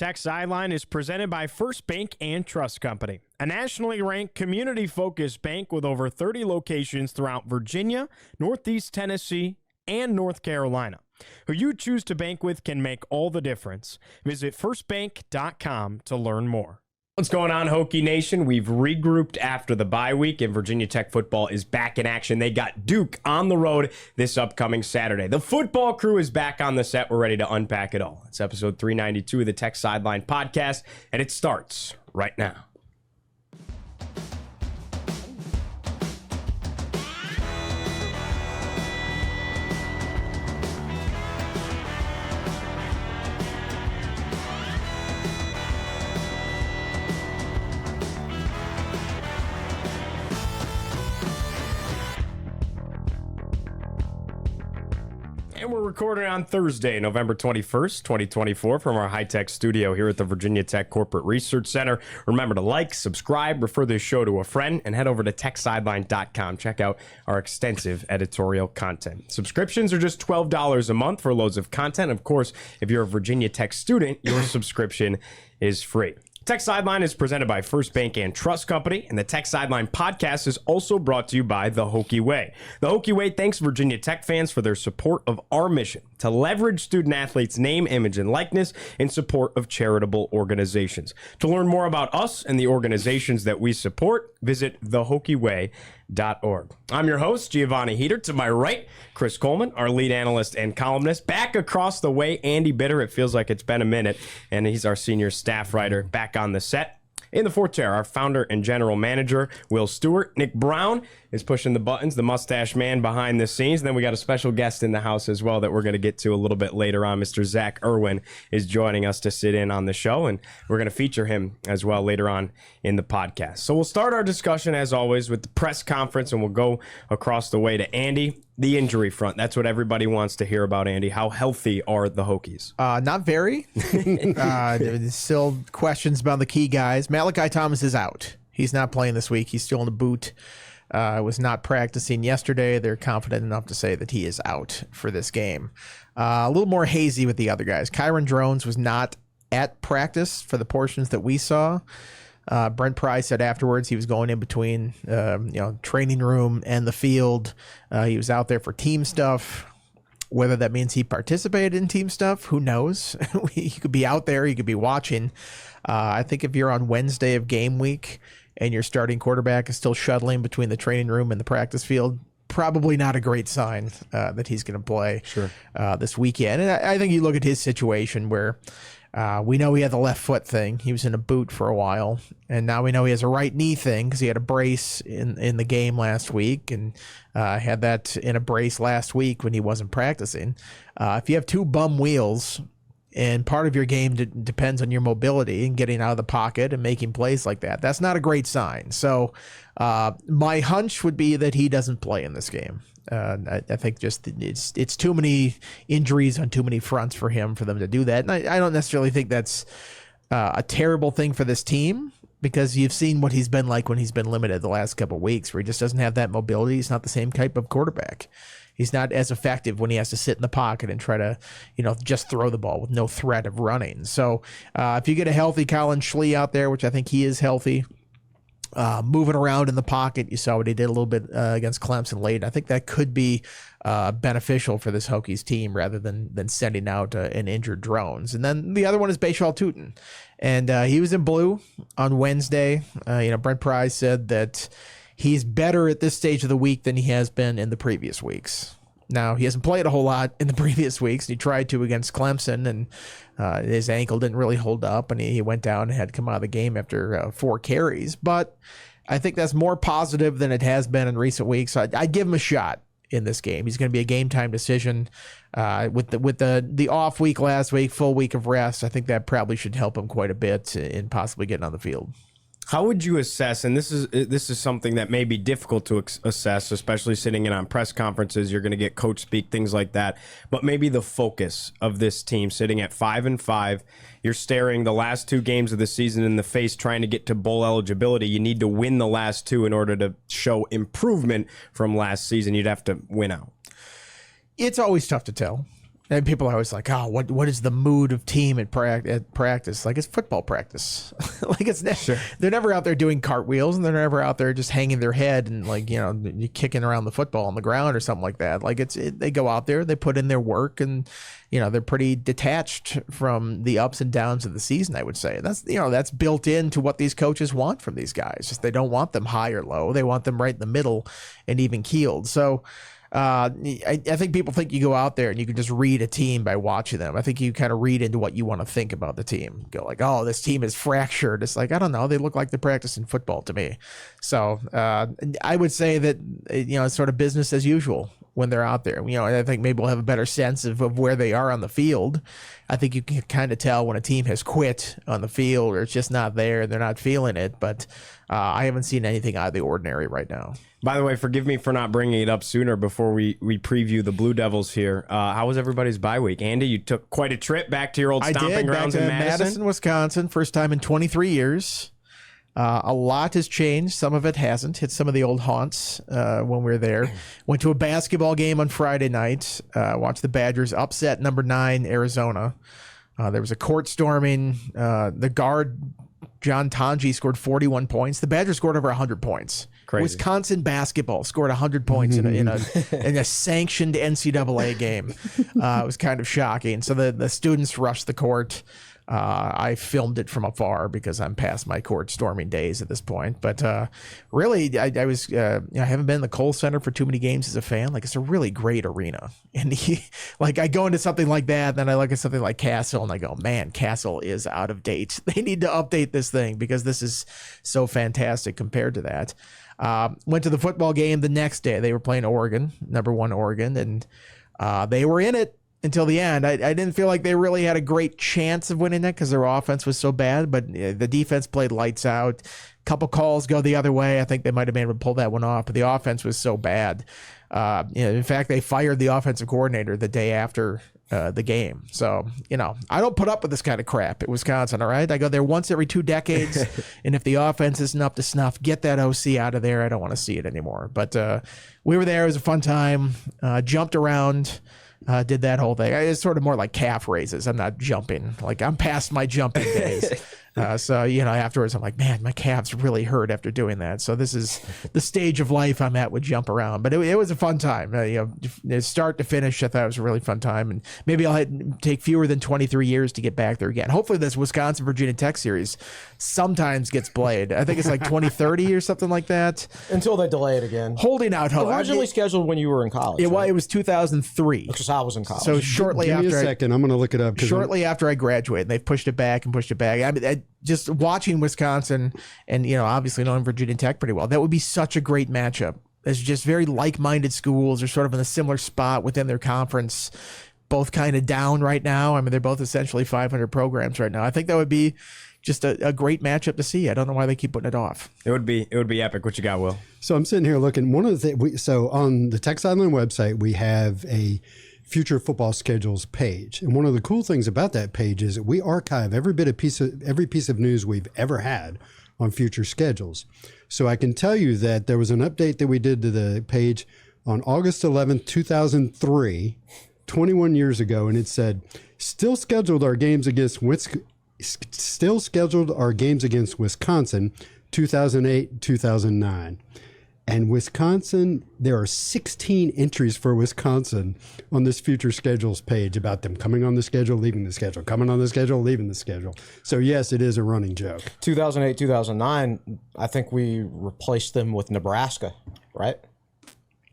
Tech Sideline is presented by First Bank and Trust Company, a nationally ranked community-focused bank with over 30 locations throughout Virginia, Northeast Tennessee, and North Carolina. Who you choose to bank with can make all the difference. Visit firstbank.com to learn more. What's going on, Hokie Nation? We've regrouped after the bye week, and Virginia Tech football is back in action. They got Duke on the road this upcoming Saturday. The football crew is back on the set. We're ready to unpack it all. It's episode 392 of the Tech Sideline podcast, and it starts right now. And we're recording on Thursday, November 21st, 2024 from our high-tech studio here at the Virginia Tech Corporate Research Center. Remember to like, subscribe, refer this show to a friend, and head over to techsideline.com. Check out our extensive editorial content. Subscriptions are just $12 a month for loads of content. Of course, if you're a Virginia Tech student, your subscription is free. Tech Sideline is presented by First Bank and Trust Company, and the Tech Sideline podcast is also brought to you by The Hokie Way. The Hokie Way thanks Virginia Tech fans for their support of our mission to leverage student-athletes' name, image, and likeness in support of charitable organizations. To learn more about us and the organizations that we support, visit thehokieway.org. I'm your host, Giovanni Heater. To my right, Chris Coleman, our lead analyst and columnist. Back across the way, Andy Bitter. It feels like it's been a minute, and he's our senior staff writer back on the set. In the fourth chair, our founder and general manager, Will Stewart. Nick Brown is pushing the buttons, the mustache man behind the scenes. And then we got a special guest in the house as well that we're going to get to a little bit later on. Mr. Zach Irwin is joining us to sit in on the show, and we're going to feature him as well later on in the podcast. So we'll start our discussion, as always, with the press conference, and we'll go across the way to Andy. The injury front. That's what everybody wants to hear about, Andy. How healthy are the Hokies? Not very. There's still questions about the key guys. Malachi Thomas is out. He's not playing this week. He's still in the boot. Was not practicing yesterday. They're confident enough to say that he is out for this game. A little more hazy with the other guys. Kyron Drones was not at practice for the portions that we saw. Brent Price said afterwards he was going in between, training room and the field. He was out there for team stuff. Whether that means he participated in team stuff, who knows? He could be out there. He could be watching. I think if you're on Wednesday of game week and your starting quarterback is still shuttling between the training room and the practice field, probably not a great sign that he's going to play this weekend. And I think you look at his situation where we know he had the left foot thing. He was in a boot for a while. And now we know he has a right knee thing because he had a brace in the game last week and had that in a brace last week when he wasn't practicing. If you have two bum wheels and part of your game depends on your mobility and getting out of the pocket and making plays like that, that's not a great sign. So my hunch would be that he doesn't play in this game. I think just it's too many injuries on too many fronts for them to do that. And I don't necessarily think that's a terrible thing for this team because you've seen what he's been like when he's been limited the last couple of weeks where he just doesn't have that mobility. He's not the same type of quarterback. He's not as effective when he has to sit in the pocket and try to, just throw the ball with no threat of running. So if you get a healthy Colin Schlee out there, which I think he is healthy, moving around in the pocket, you saw what he did a little bit against Clemson late. I think that could be beneficial for this Hokies team rather than sending out an injured Drones. And then the other one is Bashal Tutin. And he was in blue on Wednesday. Brent Price said that he's better at this stage of the week than he has been in the previous weeks. Now, he hasn't played a whole lot in the previous weeks. He tried to against Clemson, and his ankle didn't really hold up, and he went down and had to come out of the game after 4 carries. But I think that's more positive than it has been in recent weeks. I'd give him a shot in this game. He's going to be a game-time decision. With the off week last week, full week of rest, I think that probably should help him quite a bit in possibly getting on the field. How would you assess, and this is something that may be difficult to assess, especially sitting in on press conferences, you're going to get coach speak, things like that, but maybe the focus of this team sitting at 5-5, you're staring the last 2 games of the season in the face trying to get to bowl eligibility. You need to win the last 2 in order to show improvement from last season. You'd have to win out. It's always tough to tell. And people are always like, oh, what is the mood of team at practice? Like, it's football practice. Like, they're never out there doing cartwheels, and they're never out there just hanging their head and, like, you kicking around the football on the ground or something like that. Like, they go out there, they put in their work, and, they're pretty detached from the ups and downs of the season, I would say. That's built into what these coaches want from these guys. Just they don't want them high or low. They want them right in the middle and even keeled. So, I think people think you go out there and you can just read a team by watching them. I think you kind of read into what you want to think about the team. Go like, oh, this team is fractured. It's like, I don't know. They look like they're practicing football to me. So I would say that, it's sort of business as usual when they're out there. I think maybe we'll have a better sense of where they are on the field. I think you can kind of tell when a team has quit on the field or it's just not there and they're not feeling it. But I haven't seen anything out of the ordinary right now. By the way, forgive me for not bringing it up sooner before we preview the Blue Devils here. How was everybody's bye week? Andy, you took quite a trip back to your old stomping grounds in Madison, Wisconsin. First time in 23 years. A lot has changed. Some of it hasn't. Hit some of the old haunts when we were there. Went to a basketball game on Friday night. Watched the Badgers upset number 9 Arizona. There was a court storming. The guard, John Tanji, scored 41 points. The Badgers scored over 100 points. Crazy. Wisconsin basketball scored 100 points in a sanctioned NCAA game. It was kind of shocking. So the students rushed the court. I filmed it from afar because I'm past my court storming days at this point. But really, I haven't been in the Kohl Center for too many games as a fan. Like, it's a really great arena. And I go into something like that, then I look at something like Castle, and I go, man, Castle is out of date. They need to update this thing because this is so fantastic compared to that. Went to the football game the next day. They were playing Oregon, number 1 Oregon, and they were in it until the end. I didn't feel like they really had a great chance of winning that because their offense was so bad, but the defense played lights out. Couple calls go the other way. I think they might have been able to pull that one off, but the offense was so bad. In fact, they fired the offensive coordinator the day after the game. So, I don't put up with this kind of crap at Wisconsin, all right? I go there once every 2 decades, and if the offense isn't up to snuff, get that OC out of there. I don't want to see it anymore. But we were there. It was a fun time. Jumped around. Did that whole thing. It's sort of more like calf raises. I'm not jumping. Like, I'm past my jumping days. So, afterwards I'm like, man, my calves really hurt after doing that. So this is the stage of life I'm at with jump around. But it was a fun time. Start to finish, I thought it was a really fun time. And maybe I'll take fewer than 23 years to get back there again. Hopefully this Wisconsin-Virginia Tech series sometimes gets played. I think it's like 2030 or something like that. Until they delay it again. Holding out hope. Originally scheduled when you were in college. It was 2003. Because I was in college. So shortly Give after. me a second. I'm going to look it up. Shortly after I graduated, they've pushed it back and pushed it back. I mean, just watching Wisconsin and, obviously knowing Virginia Tech pretty well, that would be such a great matchup. It's just very like-minded schools. They're sort of in a similar spot within their conference, both kind of down right now. I mean, they're both essentially 500 programs right now. I think that would be just a great matchup to see. I don't know why they keep putting it off. It would be epic. What you got, Will? So I'm sitting here looking. One of the things, so on the Tech Sideline website, we have a future football schedules page, and one of the cool things about that page is that we archive every piece of news we've ever had on future schedules. So I can tell you that there was an update that we did to the page on August 11th, 2003, 21 years ago, and it said, still scheduled our games against Wisconsin, 2008, 2009. And Wisconsin, there are 16 entries for Wisconsin on this future schedules page about them coming on the schedule, leaving the schedule, coming on the schedule, leaving the schedule. So, yes, it is a running joke. 2008, 2009, I think we replaced them with Nebraska, right?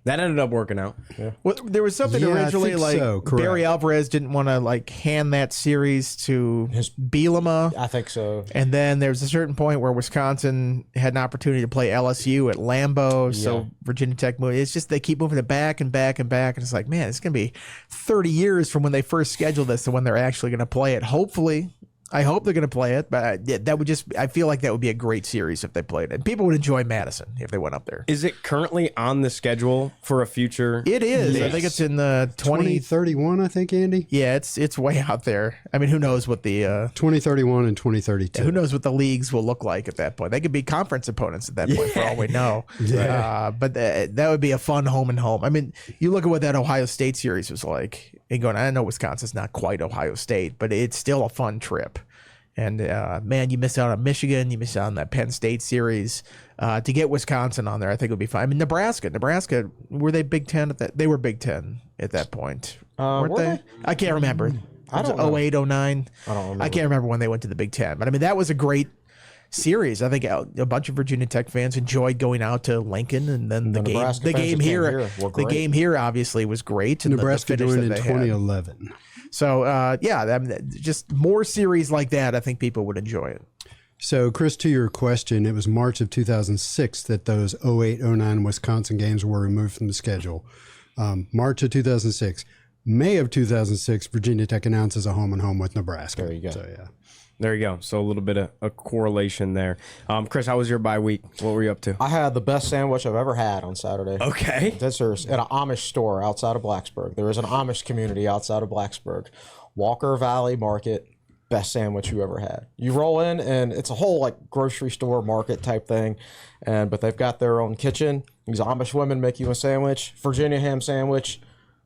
That ended up working out. Yeah. Well, there was something originally Barry Alvarez didn't want to hand that series to Bielema. I think so. And then there was a certain point where Wisconsin had an opportunity to play LSU at Lambeau. Yeah. So Virginia Tech moved. It's just they keep moving it back and back and back. And it's like, man, it's going to be 30 years from when they first scheduled this to when they're actually going to play it. Hopefully. I hope they're going to play it, but that would I feel like that would be a great series if they played it. People would enjoy Madison if they went up there. Is it currently on the schedule for a future? It is. Yes. I think it's in the 2031, I think, Andy. Yeah, it's way out there. I mean, who knows what the 2031 and 2032. Who knows what the leagues will look like at that point? They could be conference opponents at that point for all we know. Yeah. But that would be a fun home and home. I mean, you look at what that Ohio State series was like. and going, I know Wisconsin's not quite Ohio State, but it's still a fun trip. And man, you miss out on Michigan, you miss out on that Penn State series. To get Wisconsin on there, I think it would be fine. I mean, Nebraska, were they Big Ten at that? They were Big Ten at that point, weren't they? I can't remember. I don't know. 08, 09. I don't remember. I can't remember when they went to the Big Ten, but I mean, that was a great series. I think a bunch of Virginia Tech fans enjoyed going out to Lincoln, and then the game here obviously was great. And Nebraska the joined in 2011. So yeah, I mean, just more series like that. I think people would enjoy it. So, Chris, to your question, it was March of 2006 that those 08-09 Wisconsin games were removed from the schedule. March of 2006. May of 2006, Virginia Tech announces a home-and-home with Nebraska. There you go. So, yeah. There you go. So a little bit of a correlation there. Chris, how was your bye week? What were you up to? I had the best sandwich I've ever had on Saturday. Okay. That's at an Amish store outside of Blacksburg. There is an Amish community outside of Blacksburg. Walker Valley Market, best sandwich you ever had. You roll in, and it's a whole like grocery store market type thing, but they've got their own kitchen. These Amish women make you a sandwich, Virginia ham sandwich.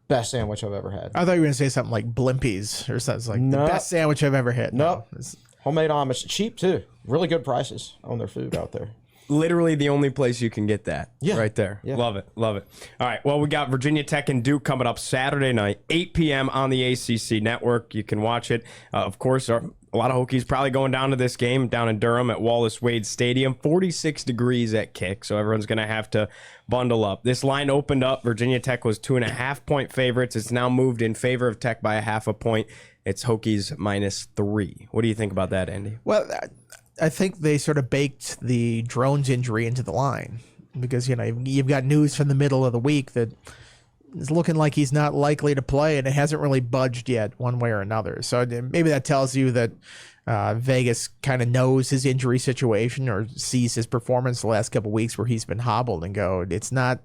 Best sandwich I've ever had. I thought you were going to say something like Blimpies or something like the best sandwich I've ever had. Nope. Homemade Amish. Cheap, too. Really good prices on their food out there. Literally the only place you can get that. Yeah. Right there. Yeah. Love it. Love it. All right. Well, we got Virginia Tech and Duke coming up Saturday night, 8 p.m. on the ACC network. You can watch it. Of course, a lot of Hokies probably going down to this game down in Durham at Wallace Wade Stadium. 46 degrees at kick, so everyone's going to have to bundle up. This line opened up. Virginia Tech was 2.5-point favorites. It's now moved in favor of Tech by 0.5 point. It's Hokies -3. What do you think about that, Andy? Well, I think they sort of baked the Drones injury into the line because, you know, you've got news from the middle of the week that it's looking like he's not likely to play, and it hasn't really budged yet one way or another. So maybe that tells you that Vegas kind of knows his injury situation or sees his performance the last couple of weeks where he's been hobbled and go, it's not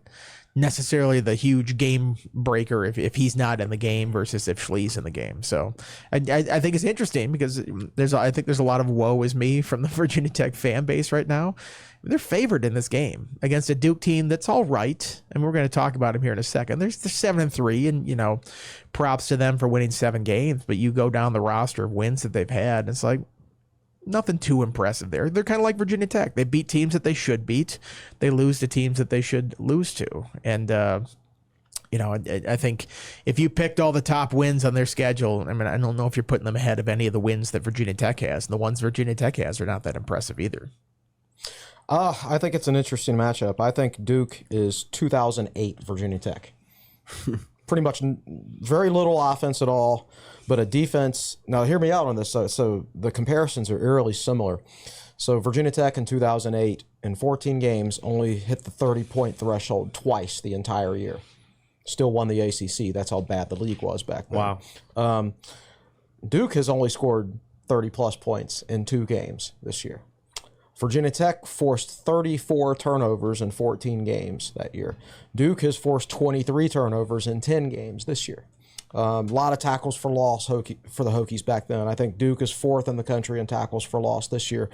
necessarily the huge game breaker if he's not in the game versus if Schlee's in the game. So I think it's interesting because I think there's a lot of woe is me from the Virginia Tech fan base right now. They're favored in this game against a Duke team that's all right, and we're going to talk about them here in a second. They're 7-3, and, you know, props to them for winning 7 games, but you go down the roster of wins that they've had, and it's like nothing too impressive there. They're kind of like Virginia Tech. They beat teams that they should beat. They lose to teams that they should lose to. And, you know, I think if you picked all the top wins on their schedule, I mean, I don't know if you're putting them ahead of any of the wins that Virginia Tech has. And the ones Virginia Tech has are not that impressive either. I think it's an interesting matchup. I think Duke is 2008 Virginia Tech. Pretty much very little offense at all, but a defense. Now, hear me out on this. So the comparisons are eerily similar. So Virginia Tech in 2008, in 14 games, only hit the 30-point threshold twice the entire year. Still won the ACC. That's how bad the league was back then. Wow. Duke has only scored 30-plus points in 2 games this year. Virginia Tech forced 34 turnovers in 14 games that year. Duke has forced 23 turnovers in 10 games this year. A lot of tackles for loss for the Hokies back then. I think Duke is 4th in the country in tackles for loss this year.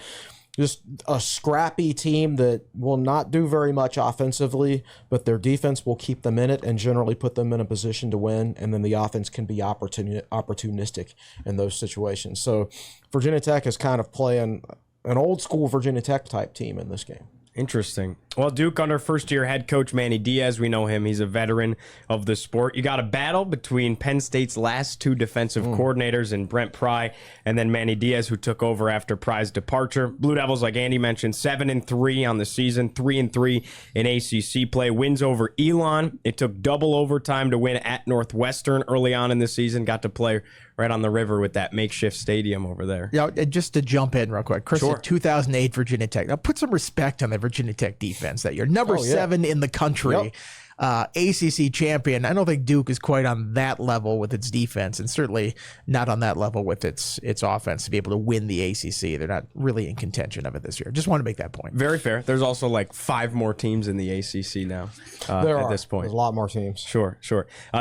Just a scrappy team that will not do very much offensively, but their defense will keep them in it and generally put them in a position to win, and then the offense can be opportunistic in those situations. So Virginia Tech is kind of playing an old school Virginia Tech type team in this game. Interesting. Well, Duke under first-year head coach Manny Diaz, we know him. He's a veteran of the sport. You got a battle between Penn State's last 2 defensive coordinators in Brent Pry and then Manny Diaz, who took over after Pry's departure. Blue Devils, like Andy mentioned, 7-3 on the season, 3-3 in ACC play. Wins over Elon. It took double overtime to win at Northwestern early on in the season. Got to play right on the river with that makeshift stadium over there. Yeah, just to jump in real quick, Chris, Sure. 2008 Virginia Tech. Now put some respect on the Virginia Tech defense that year. Number 7 in the country, ACC champion. I don't think Duke is quite on that level with its defense, and certainly not on that level with its offense to be able to win the ACC. They're not really in contention of it this year. Just want to make that point. Very fair. There's also like 5 more teams in the ACC now at this point. There's a lot more teams. Sure.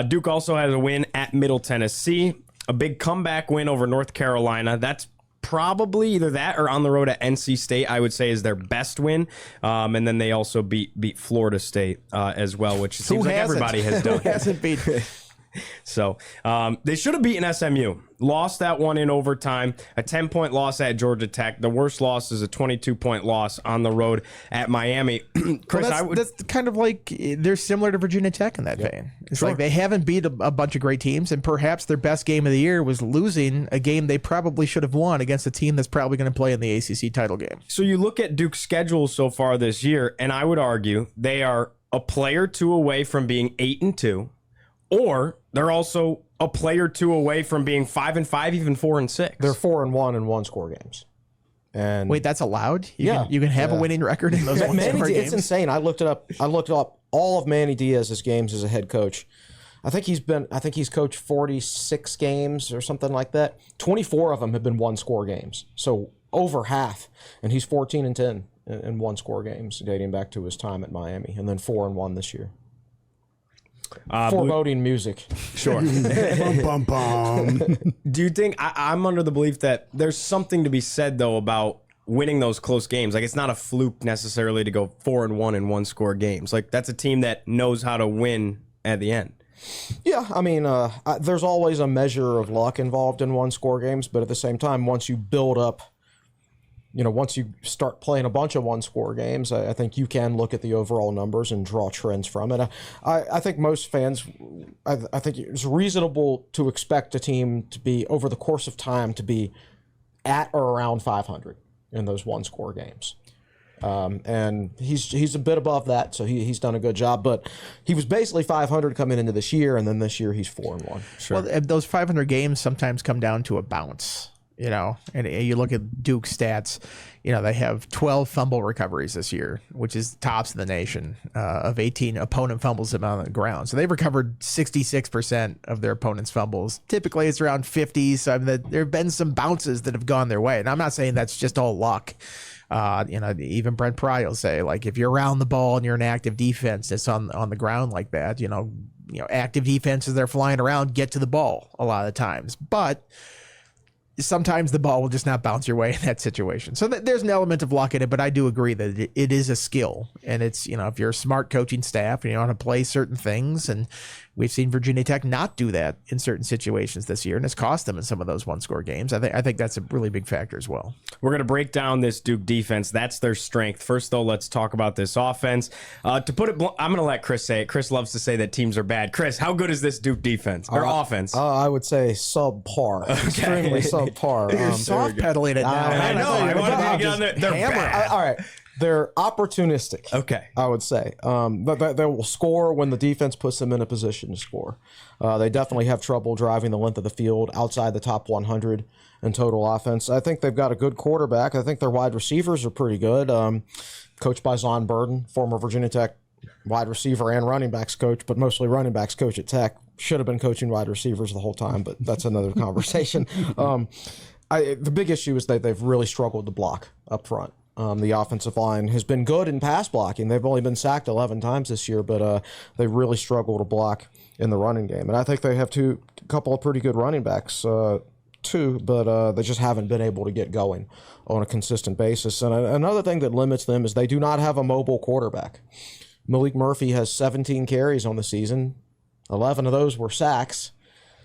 Duke also has a win at Middle Tennessee. A big comeback win over North Carolina. That's probably either that or on the road at NC State, I would say, is their best win. And then they also beat Florida State as well, which it seems like everybody has done. Who hasn't beat? So they should have beaten SMU. Lost that one in overtime. A 10-point loss at Georgia Tech. The worst loss is a 22-point loss on the road at Miami. Chris, that's kind of like they're similar to Virginia Tech in that vein. It's like they haven't beat a bunch of great teams, and perhaps their best game of the year was losing a game they probably should have won against a team that's probably going to play in the ACC title game. So you look at Duke's schedule so far this year, and I would argue they are a player 2 away from being 8-2, or they're also a player 2 away from being 5-5, even 4-6. They're 4-1 in one-score games. And wait, that's allowed? You can have a winning record in those Manny, games? it's insane. I looked it up. I looked up all of Manny Diaz's games as a head coach. I think he's coached 46 games or something like that. 24 of them have been one-score games. So over half. And he's 14-10 in one-score games dating back to his time at Miami, and then 4-1 this year. Foreboding music. Sure. Bum, bum, bum. Do you think I'm under the belief that there's something to be said though about winning those close games? Like, it's not a fluke necessarily to go 4-1 in one-score games. Like, that's a team that knows how to win at the end. Yeah, I mean, there's always a measure of luck involved in one-score games, but at the same time, once you build up, once you start playing a bunch of one-score games, I think you can look at the overall numbers and draw trends from it. I think most fans, I think it's reasonable to expect a team to be, over the course of time, to be at or around 500 in those one-score games. And he's a bit above that, so he's done a good job. But he was basically 500 coming into this year, and then this year he's 4-1. Sure. Well, those 500 games sometimes come down to a bounce. And you look at Duke's stats, they have 12 fumble recoveries this year, which is tops in the nation of 18 opponent fumbles on the ground. So they've recovered 66% of their opponent's fumbles. Typically, it's around 50. So there have been some bounces that have gone their way. And I'm not saying that's just all luck. Even Brent Pry will say, like, if you're around the ball and you're an active defense that's on the ground like that, active defenses that are flying around get to the ball a lot of the times. But sometimes the ball will just not bounce your way in that situation. So there's an element of luck in it, but I do agree that it is a skill. And it's, if you're a smart coaching staff and you know how to play certain things, and we've seen Virginia Tech not do that in certain situations this year, and it's cost them in some of those one-score games. I think that's a really big factor as well. We're going to break down this Duke defense. That's their strength. First, though, let's talk about this offense. To put it, I'm going to let Chris say it. Chris loves to say that teams are bad. Chris, how good is this Duke defense or offense? I would say subpar. Okay. Extremely subpar. You're soft pedaling it now. I know. I wanted to get on there. They're bad. All right. They're opportunistic. Okay. I would say. They will score when the defense puts them in a position to score. They definitely have trouble driving the length of the field outside the top 100 in total offense. I think they've got a good quarterback. I think their wide receivers are pretty good. Coached by Zon Burden, former Virginia Tech wide receiver and running backs coach, but mostly running backs coach at Tech. Should have been coaching wide receivers the whole time, but that's another conversation. The big issue is that they've really struggled to block up front. The offensive line has been good in pass blocking. They've only been sacked 11 times this year, but they really struggle to block in the running game. And I think they have a couple of pretty good running backs too, but they just haven't been able to get going on a consistent basis. And another thing that limits them is they do not have a mobile quarterback. Malik Murphy has 17 carries on the season. 11 of those were sacks.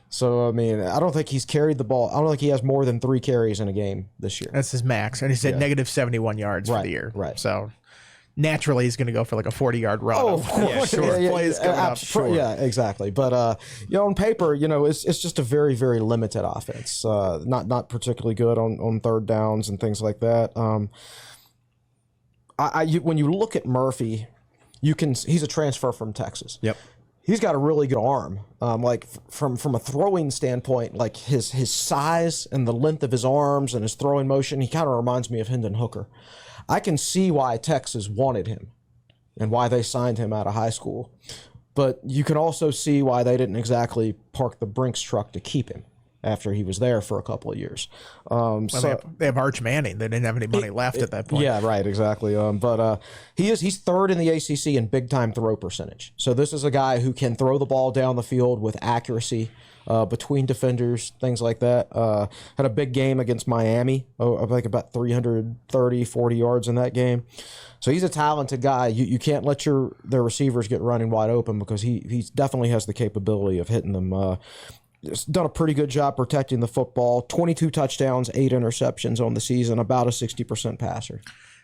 So, I mean, I don't think he's carried the ball. I don't think he has more than 3 carries in a game this year. That's his max. And he's at negative 71 yards for the year. Right. So, naturally, he's going to go for like a 40-yard run. Oh, of course. Sure. Yeah, exactly. But, on paper, it's just a very, very limited offense. Not particularly good on third downs and things like that. When you look at Murphy, he's a transfer from Texas. Yep. He's got a really good arm. From a throwing standpoint, like his size and the length of his arms and his throwing motion, he kind of reminds me of Hendon Hooker. I can see why Texas wanted him and why they signed him out of high school. But you can also see why they didn't exactly park the Brinks truck to keep him after he was there for a couple of years. Well, they have Arch Manning. They didn't have any money left at that point. Yeah, right, exactly. But he's third in the ACC in big-time throw percentage. So this is a guy who can throw the ball down the field with accuracy, between defenders, things like that. Had a big game against Miami, I think about 330, 40 yards in that game. So he's a talented guy. You can't let their receivers get running wide open because he definitely has the capability of hitting them. He's done a pretty good job protecting the football. 22 touchdowns, 8 interceptions on the season, about a 60% passer.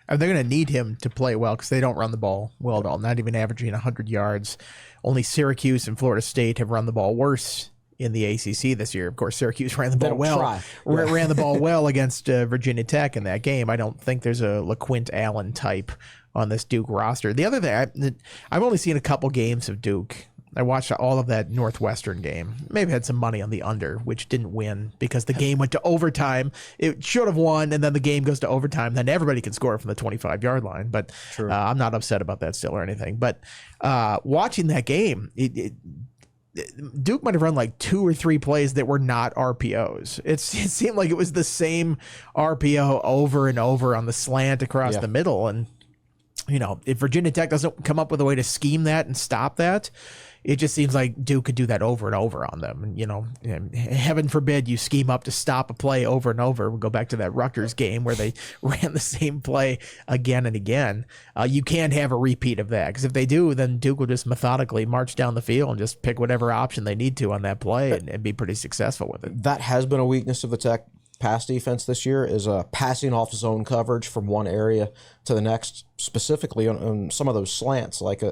And they're going to need him to play well because they don't run the ball well at all, not even averaging 100 yards. Only Syracuse and Florida State have run the ball worse in the ACC this year. Of course, Syracuse ran the ball well. Ran the ball well against Virginia Tech in that game. I don't think there's a LaQuint Allen type on this Duke roster. The other thing, I've only seen a couple games of Duke. I watched all of that Northwestern game. Maybe had some money on the under, which didn't win because the game went to overtime. It should have won, and then the game goes to overtime. Then everybody can score from the 25-yard line. But I'm not upset about that still or anything. But watching that game, Duke might have run like 2 or 3 plays that were not RPOs. It seemed like it was the same RPO over and over on the slant across the middle. And, if Virginia Tech doesn't come up with a way to scheme that and stop that, it just seems like Duke could do that over and over on them. And, heaven forbid you scheme up to stop a play over and over. We'll go back to that Rutgers game where they ran the same play again and again. You can't have a repeat of that because if they do, then Duke will just methodically march down the field and just pick whatever option they need to on that play and be pretty successful with it. That has been a weakness of the Tech pass defense this year is passing off zone coverage from one area to the next, specifically on some of those slants, like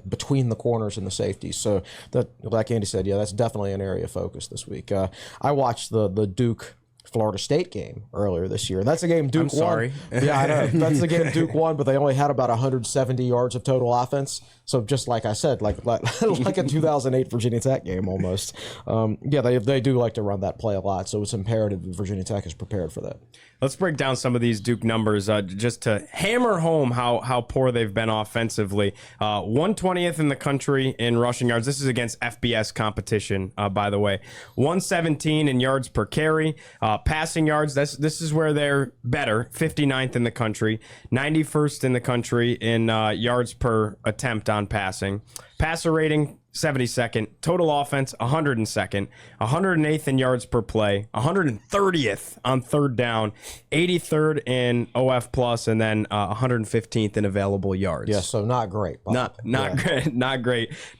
between the corners and the safeties. So that, like Andy said, that's definitely an area of focus this week. I watched the Duke Florida State game earlier this year. That's a game Duke won. Yeah, I know. That's the game Duke won, but they only had about 170 yards of total offense. So just like I said, like a 2008 Virginia Tech game almost. They do like to run that play a lot, so it's imperative that Virginia Tech is prepared for that. Let's break down some of these Duke numbers just to hammer home how poor they've been offensively. 120th in the country in rushing yards. This is against FBS competition, by the way. 117 in yards per carry. Passing yards, this is where they're better. 59th in the country. 91st in the country in yards per attempt on passing. Passer rating, 72nd. Total offense, 102nd. 108th in yards per play. 130th on third down. 83rd in OF plus, and then 115th in available yards. Yeah, so not great. Not great.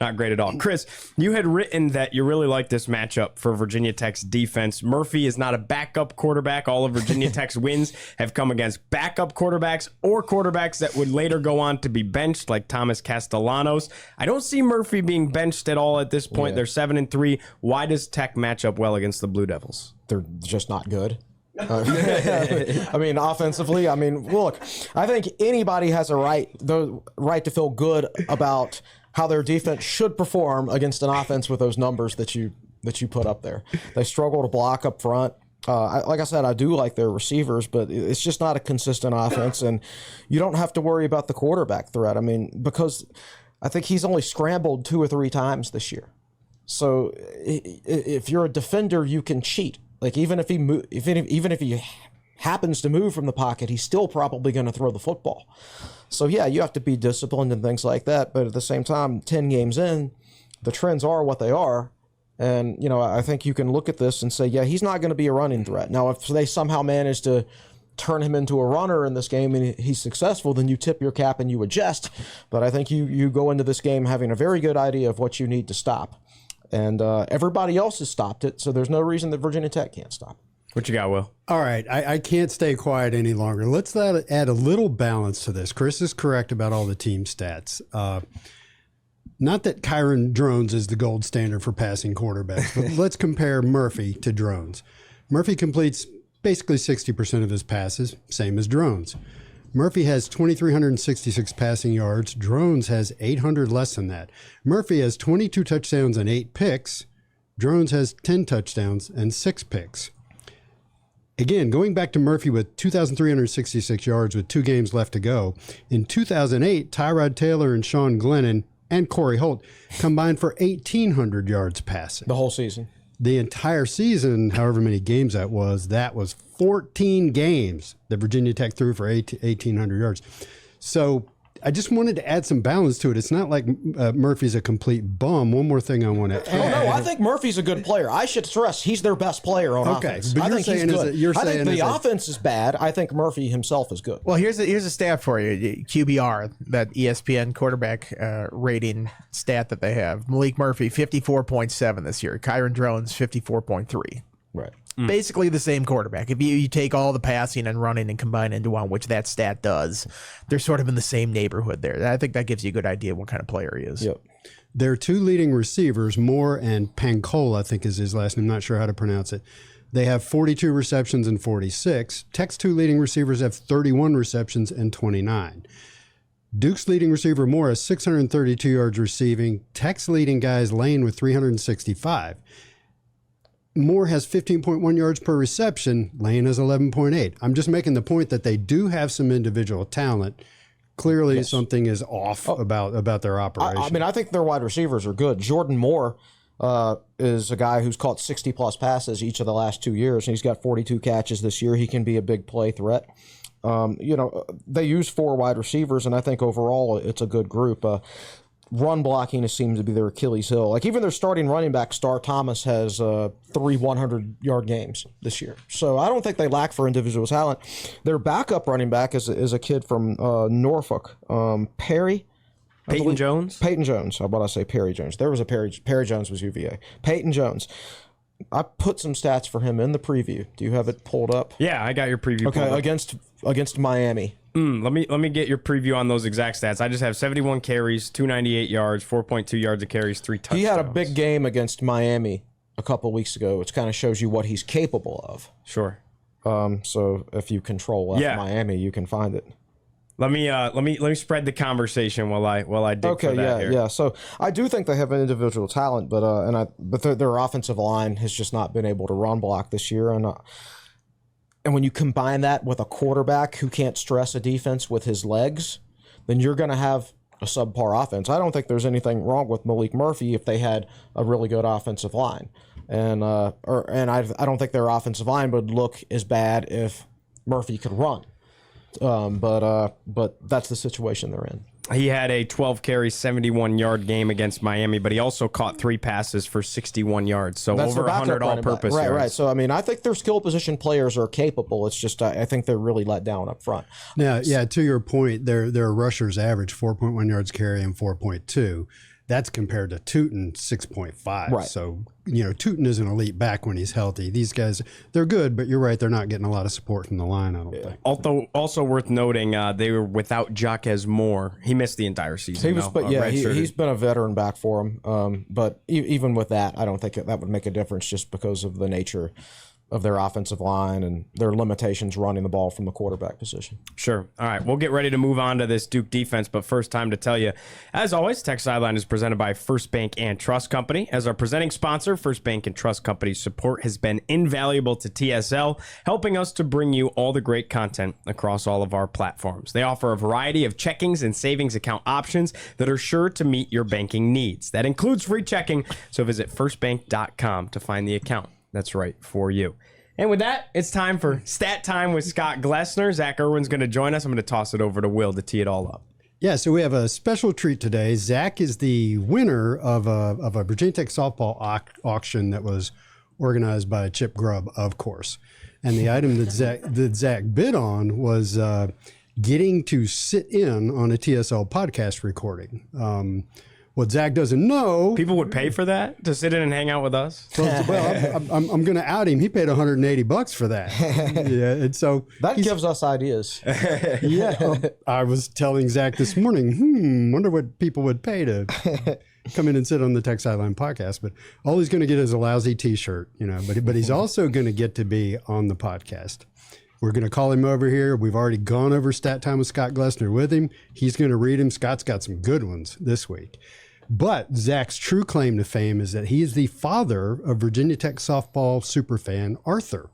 Not great at all. Chris, you had written that you really like this matchup for Virginia Tech's defense. Murphy is not a backup quarterback. All of Virginia Tech's wins have come against backup quarterbacks or quarterbacks that would later go on to be benched, like Thomas Castellanos. I don't see Murphy being benched at all at this point. They're 7-3. Why does Tech match up well against the Blue Devils? They're just not good. I mean, offensively, look, I think anybody has the right to feel good about how their defense should perform against an offense with those numbers that you put up there. They struggle to block up front. Like I said, I do like their receivers, but it's just not a consistent offense, and you don't have to worry about the quarterback threat. Because I think he's only scrambled 2 or 3 times this year. So if you're a defender, you can cheat. Like even if he happens to move from the pocket, he's still probably going to throw the football. So yeah, you have to be disciplined and things like that. But at the same time, 10 games in, the trends are what they are. And, I think you can look at this and say, yeah, he's not going to be a running threat. Now, if they somehow manage to turn him into a runner in this game and he's successful, then you tip your cap and you adjust. But I think you go into this game having a very good idea of what you need to stop. And everybody else has stopped it, so there's no reason that Virginia Tech can't stop it. What you got, Will? All right, I can't stay quiet any longer. Let's add a little balance to this. Chris is correct about all the team stats. Not that Kyron Drones is the gold standard for passing quarterbacks, but let's compare Murphy to Drones. Murphy completes basically 60% of his passes, same as Drones. Murphy has 2,366 passing yards. Drones has 800 less than that. Murphy has 22 touchdowns and 8 picks. Drones has 10 touchdowns and 6 picks. Again, going back to Murphy with 2,366 yards with 2 games left to go. In 2008, Tyrod Taylor and Sean Glennon and Corey Holt combined for 1,800 yards passing. The whole season. The entire season, however many games that was 14 games that Virginia Tech threw for 1,800 yards. So I just wanted to add some balance to it. It's not like Murphy's a complete bum. One more thing I want to add. Oh, no, I think Murphy's a good player. I should stress he's their best player on offense. But I think he's good. I think the offense offense is bad. I think Murphy himself is good. Well, here's a stat for you. QBR, that ESPN quarterback rating stat that they have. Malik Murphy, 54.7 this year. Kyron Drones, 54.3. Right. Basically the same quarterback. If you take all the passing and running and combine into one, which that stat does, they're sort of in the same neighborhood there. I think that gives you a good idea what kind of player he is. Yep. Their two leading receivers, Moore and Pankola, I think is his last name. I'm not sure how to pronounce it. They have 42 receptions and 46. Tech's two leading receivers have 31 receptions and 29. Duke's leading receiver, Moore, has 632 yards receiving. Tech's leading guy is Lane with 365. Moore has 15.1 yards per reception. Lane has 11.8. I'm just making the point that they do have some individual talent. Clearly, something is off about their operation. I mean, I think their wide receivers are good. Jordan Moore is a guy who's caught 60-plus passes each of the last 2 years, and he's got 42 catches this year. He can be a big play threat. They use 4 wide receivers, and I think overall it's a good group. Run blocking seems to be their Achilles heel. Like even their starting running back, Star Thomas, has 3 100-yard games this year. So I don't think they lack for individual talent. Their backup running back is a kid from Norfolk, Peyton Jones. Peyton Jones. How about I say Perry Jones? There was a Perry Jones was UVA. Peyton Jones. I put some stats for him in the preview. Do you have it pulled up? Yeah, I got your preview. Okay, against Miami. Let me get your preview on those exact stats. I just have 71 carries, 298 yards, 4.2 yards of carries, 3 touchdowns. He had a big game against Miami a couple of weeks ago, which kind of shows you what he's capable of. Sure. So if you control Miami, you can find it. Let me spread the conversation while I dig for that here. Yeah. So I do think they have an individual talent, but their offensive line has just not been able to run block this year, and when you combine that with a quarterback who can't stress a defense with his legs, then you're going to have a subpar offense. I don't think there's anything wrong with Malik Murphy if they had a really good offensive line, and I don't think their offensive line would look as bad if Murphy could run. But that's the situation they're in. He had a 12-carry, 71-yard game against Miami, but he also caught 3 passes for 61 yards, so that's over 100 all-purpose yards. Right. So, I mean, I think their skill position players are capable. It's just I think they're really let down up front. Now, to your point, their rushers average 4.1 yards carry and 4.2. That's compared to Tootin 6.5. Right. So, Tootin is an elite back when he's healthy. These guys, they're good, but you're right, they're not getting a lot of support from the line, I don't think. Also worth noting, they were without Jaquez Moore. He missed the entire season. He's been a veteran back for him. But even with that, I don't think that would make a difference just because of the nature of their offensive line and their limitations running the ball from the quarterback position. Sure. All right, we'll get ready to move on to this Duke defense, but first time to tell you, as always, Tech Sideline is presented by First Bank and Trust Company. As our presenting sponsor, First Bank and Trust Company's support has been invaluable to TSL, helping us to bring you all the great content across all of our platforms. They offer a variety of checkings and savings account options that are sure to meet your banking needs. That includes free checking, so visit firstbank.com to find the account that's right for you. And with that, it's time for Stat Time with Scott Glesner. Zach Irwin's going to join us. I'm going to toss it over to Will to tee it all up. Yeah, so we have a special treat today. Zach is the winner of a Virginia Tech softball auction that was organized by Chip Grubb, of course. And the item that Zach bid on was getting to sit in on a TSL podcast recording. What Zach doesn't know... People would pay for that, to sit in and hang out with us? Well, I'm going to out him. He paid $180 for that. Yeah, and so... That gives us ideas. Yeah. I was telling Zach this morning, wonder what people would pay to come in and sit on the Tech Sideline podcast. But all he's going to get is a lousy T-shirt, but he's also going to get to be on the podcast. We're going to call him over here. We've already gone over Stat Time with Scott Glesner with him. He's going to read him. Scott's got some good ones this week. But Zach's true claim to fame is that he is the father of Virginia Tech softball superfan Arthur.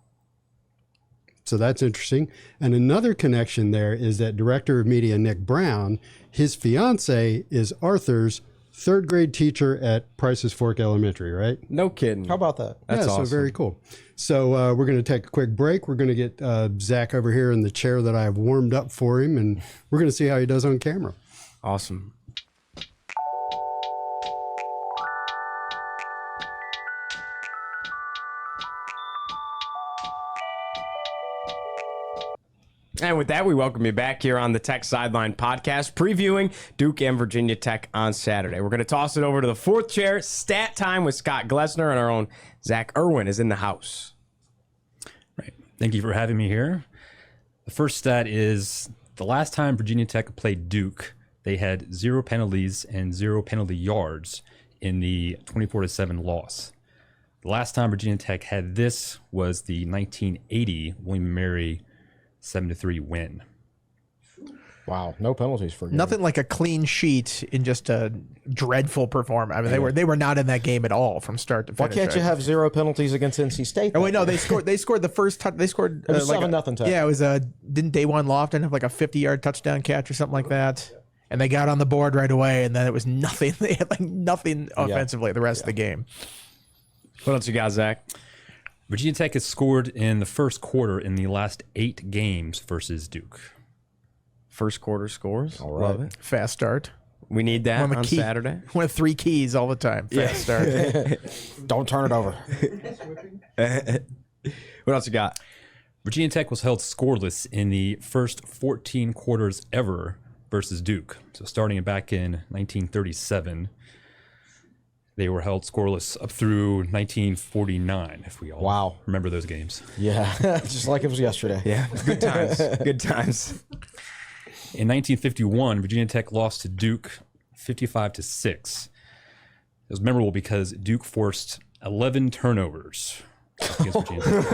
So that's interesting. And another connection there is that Director of Media Nick Brown, his fiance is Arthur's third grade teacher at Price's Fork Elementary, right? No kidding. How about that? That's awesome. So very cool. So we're going to take a quick break. We're going to get Zach over here in the chair that I've warmed up for him, and we're going to see how he does on camera. Awesome. And with that, we welcome you back here on the Tech Sideline podcast, previewing Duke and Virginia Tech on Saturday. We're going to toss it over to the fourth chair, stat time with Scott Glesner, and our own Zach Irwin is in the house. Right. Thank you for having me here. The first stat is the last time Virginia Tech played Duke, they had 0 penalties and 0 penalty yards in the 24-7 loss. The last time Virginia Tech had this was the 1980 William & Mary 7-3 win. Wow, no penalties for game. Nothing like a clean sheet in just a dreadful performance. I mean, they were not in that game at all from start to Why finish. can't you have 0 penalties against NC State? Oh wait, no, they scored. They scored the first touch. They scored. It was like 7-0 Tech. Yeah, it was didn't Daewon Lofton have like a 50-yard touchdown catch or something like that? And they got on the board right away, and then it was nothing. They had like nothing offensively the rest of the game. What else you got, Zach? Virginia Tech has scored in the first quarter in the last 8 games versus Duke. First quarter scores. All right. Love it. Fast start. We need that on Saturday. One of 3 keys all the time. Fast start. Don't turn it over. What else you got? Virginia Tech was held scoreless in the first 14 quarters ever versus Duke. So starting back in 1937, they were held scoreless up through 1949, if we all remember those games. Yeah, just like it was yesterday. Yeah, good times. Good times. In 1951, Virginia Tech lost to Duke 55-6. It was memorable because Duke forced 11 turnovers against Virginia Tech.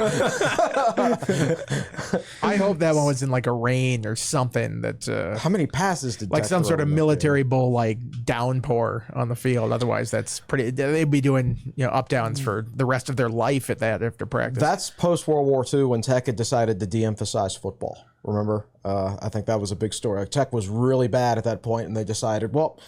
I hope that one was in like a rain or something that How many passes did like Tech some throw sort of in that military bull like downpour on the field. Otherwise, that's pretty. They'd be doing up downs for the rest of their life at that after practice. That's post World War II when Tech had decided to de-emphasize football. Remember? I think that was a big story. Tech was really bad at that point, and they decided, well,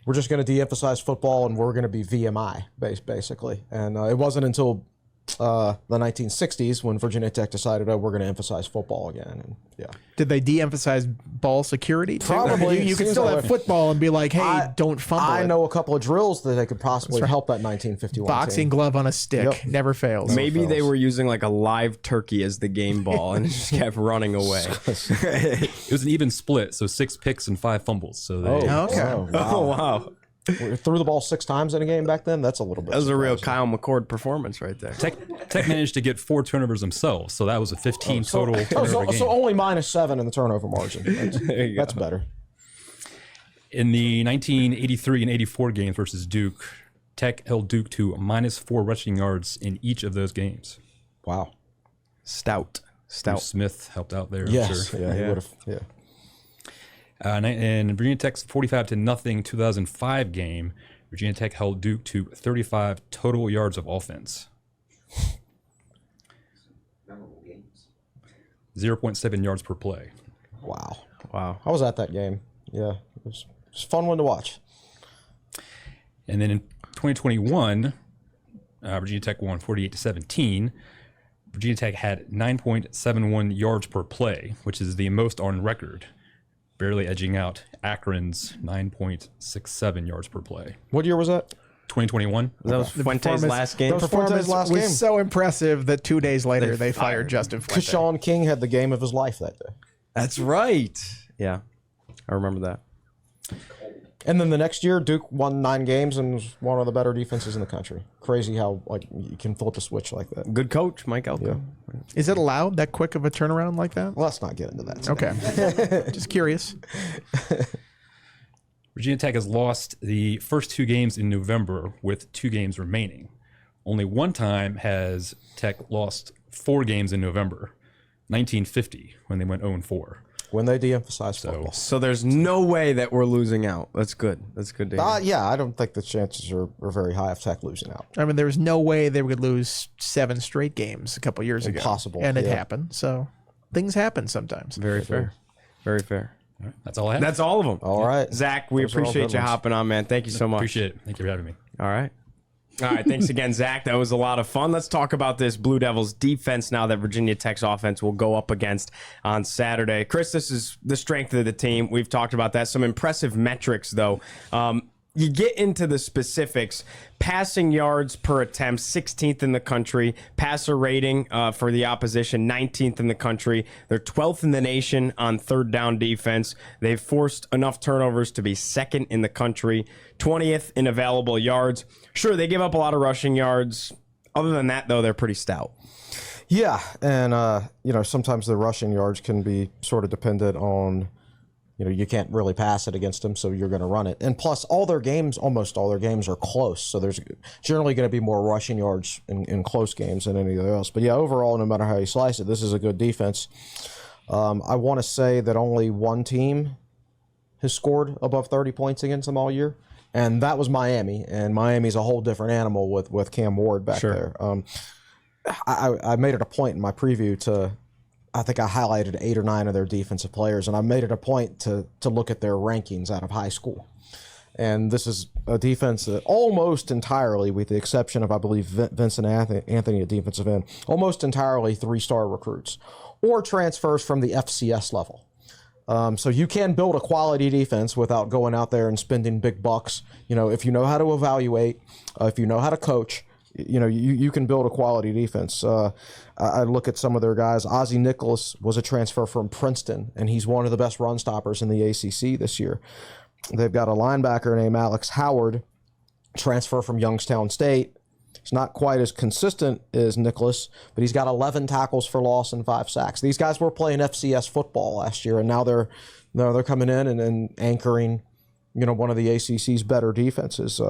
we're just going to de-emphasize football, and we're going to be VMI basically. And it wasn't until the 1960s when Virginia Tech decided, oh, we're going to emphasize football again. And yeah. Did they de-emphasize ball security? Too? Probably. I mean, you could still have football and be like, hey, don't fumble. I it. know a couple of drills that they could possibly help that 1951 Boxing team. glove on a stick never fails. Maybe they were using like a live turkey as the game ball and it just kept running away. It was an even split, so 6 picks and 5 fumbles. So they, Okay. Oh, wow. Oh, wow. Threw the ball 6 times in a game back then? That's a little bit. That was a real surprising. Kyle McCord performance right there. Tech managed to get 4 turnovers themselves, so that was a 15 total turnover game. So only -7 in the turnover margin. That's better. In the 1983 and 84 games versus Duke, Tech held Duke to -4 rushing yards in each of those games. Wow. Stout. Bruce Smith helped out there. I'm Yes. sure. Yeah, he would have. Yeah. And Virginia Tech's 45-0 2005 game, Virginia Tech held Duke to 35 total yards of offense. 0.7 yards per play. Wow. Wow. I was at that game. Yeah. It was a fun one to watch. And then in 2021, Virginia Tech won 48-17. Virginia Tech had 9.71 yards per play, which is the most on record, barely edging out Akron's 9.67 yards per play. What year was that? 2021. That was Fuente's last game. That was Fuente's last was game. so impressive that 2 days later they fired Justin Fuente. Keshawn King had the game of his life that day. That's right. Yeah. I remember that. And then the next year, Duke won 9 games and was one of the better defenses in the country. Crazy how like you can flip a switch like that. Good coach, Mike Elko. Is it allowed that quick of a turnaround like that? Let's not get into that today. Okay. Just curious. Virginia Tech has lost the first 2 games in November with 2 games remaining. Only one time has Tech lost 4 games in November, 1950, when they went 0-4. When they de-emphasize football. So there's no way that we're losing out. That's good. That's good to hear. Yeah, I don't think the chances are very high of Tech losing out. I mean, there was no way they would lose 7 straight games a couple years ago. Impossible, And it yeah. happened. So things happen sometimes. Very fair. Very fair. That's all I have. That's all of them. All right. Zach, we Those are all appreciate good you ones. hopping on, man. Thank you so much. Appreciate it. Thank you for having me. All right. All right. Thanks again, Zach. That was a lot of fun. Let's talk about this Blue Devils defense now that Virginia Tech's offense will go up against on Saturday. Chris, this is the strength of the team. We've talked about that. Some impressive metrics, though. You get into the specifics. Passing yards per attempt, 16th in the country. Passer rating for the opposition, 19th in the country. They're 12th in the nation on third down defense. They've forced enough turnovers to be second in the country, 20th in available yards. Sure, they give up a lot of rushing yards. Other than that, though, they're pretty stout. Yeah, and sometimes the rushing yards can be sort of dependent on, you can't really pass it against them, so you're going to run it. And plus, almost all their games are close, so there's generally going to be more rushing yards in close games than anything else. But yeah, overall, no matter how you slice it, this is a good defense. I want to say that only one team has scored above 30 points against them all year, and that was Miami. And Miami's a whole different animal with Cam Ward back there. I made it a point in my preview I think I highlighted 8 or 9 of their defensive players, and I made it a point to look at their rankings out of high school. And this is a defense that almost entirely, with the exception of, I believe, Vincent Anthony at defensive end, almost entirely 3-star recruits or transfers from the FCS level. So you can build a quality defense without going out there and spending big bucks. If you know how to evaluate, if you know how to coach, you can build a quality defense. I look at some of their guys. Ozzie Nicholas was a transfer from Princeton, and he's one of the best run stoppers in the ACC this year. They've got a linebacker named Alex Howard, transfer from Youngstown State. He's not quite as consistent as Nicholas, but he's got 11 tackles for loss and 5 sacks. These guys were playing FCS football last year, and now they're coming in and anchoring, one of the ACC's better defenses.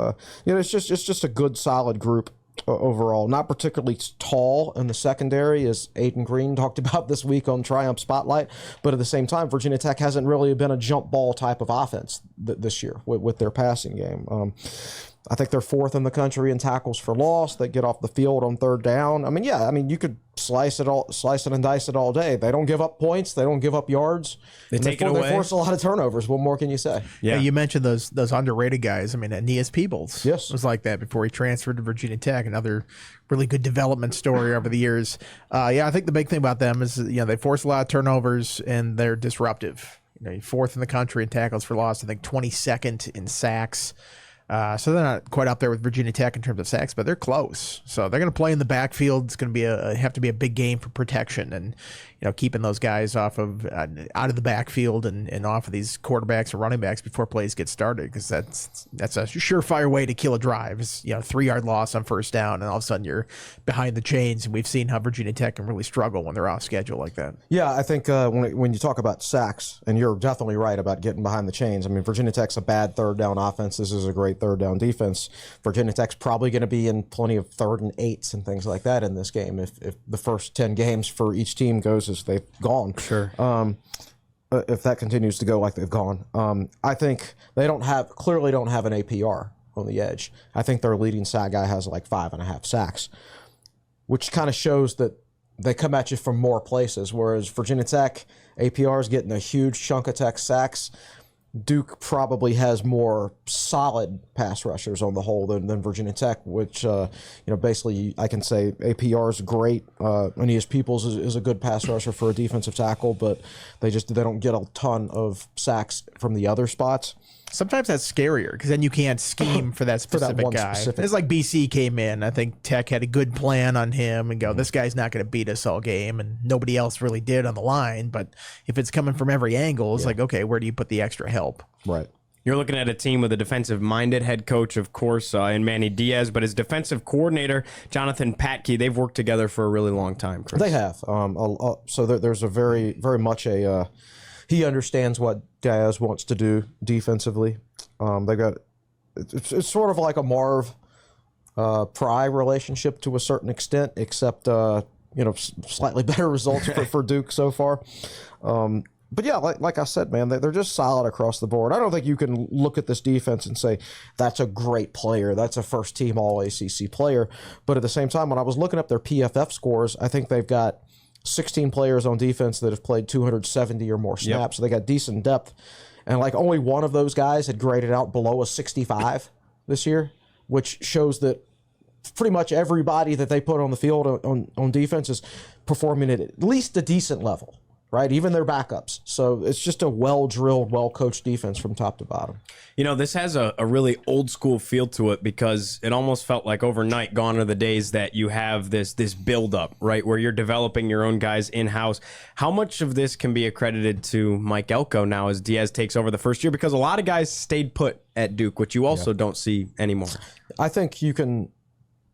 It's just a good, solid group. Overall, not particularly tall in the secondary, as Aiden Green talked about this week on Triumph Spotlight, but at the same time, Virginia Tech hasn't really been a jump ball type of offense this year with their passing game. I think they're 4th in the country in tackles for loss. They get off the field on third down. You could slice it and dice it all day. They don't give up points. They don't give up yards. They take it away. They force a lot of turnovers. What more can you say? Yeah, you mentioned those underrated guys. Aeneas Peebles was like that before he transferred to Virginia Tech. Another really good development story over the years. I think the big thing about them is they force a lot of turnovers and they're disruptive. 4th in the country in tackles for loss. I think 22nd in sacks. So they're not quite up there with Virginia Tech in terms of sacks, but they're close. So they're going to play in the backfield. It's going to be have to be a big game for protection and keeping those guys off of out of the backfield and off of these quarterbacks or running backs before plays get started, because that's a surefire way to kill a drive. Is 3-yard loss on first down, and all of a sudden you're behind the chains. And we've seen how Virginia Tech can really struggle when they're off schedule like that. Yeah, I think when you talk about sacks, and you're definitely right about getting behind the chains. Virginia Tech's a bad third down offense. This is a great third down defense. Virginia Tech's probably going to be in plenty of 3rd and 8s and things like that in this game if the first 10 games for each team goes as they've gone. Sure. If that continues to go like they've gone. I think they clearly don't have an APR on the edge. I think their leading sack guy has like 5.5 sacks, which kind of shows that they come at you from more places, whereas Virginia Tech, APR is getting a huge chunk of Tech sacks. Duke probably has more solid pass rushers on the whole than Virginia Tech, which, basically I can say APR is great. Aeneas Peebles is a good pass rusher for a defensive tackle, but they don't get a ton of sacks from the other spots. Sometimes that's scarier because then you can't scheme for that specific guy. It's like BC came in. I think Tech had a good plan on him and go, this guy's not going to beat us all game, and nobody else really did on the line. But if it's coming from every angle, it's like, okay, where do you put the extra help? Right. You're looking at a team with a defensive-minded head coach, of course, in Manny Diaz, but his defensive coordinator, Jonathan Patke, they've worked together for a really long time, Chris. They have. So there's a very, very much a he understands what Diaz wants to do defensively. They got it's sort of like a Marv Pry relationship to a certain extent, except slightly better results for Duke so far. But yeah, like I said, man, they're just solid across the board. I don't think you can look at this defense and say that's a great player, that's a first-team All-ACC player. But at the same time, when I was looking up their PFF scores, I think they've got 16 players on defense that have played 270 or more snaps. So they got decent depth. And like only one of those guys had graded out below a 65 this year, which shows that pretty much everybody that they put on the field on defense is performing at least a decent level, right? Even their backups. So it's just a well-drilled, well-coached defense from top to bottom. You know, this has a really old school feel to it because it almost felt like overnight gone are the days that you have this build-up, right, where you're developing your own guys in-house. How much of this can be accredited to Mike Elko now as Diaz takes over the first year? Because a lot of guys stayed put at Duke, which you also don't see anymore. I think you can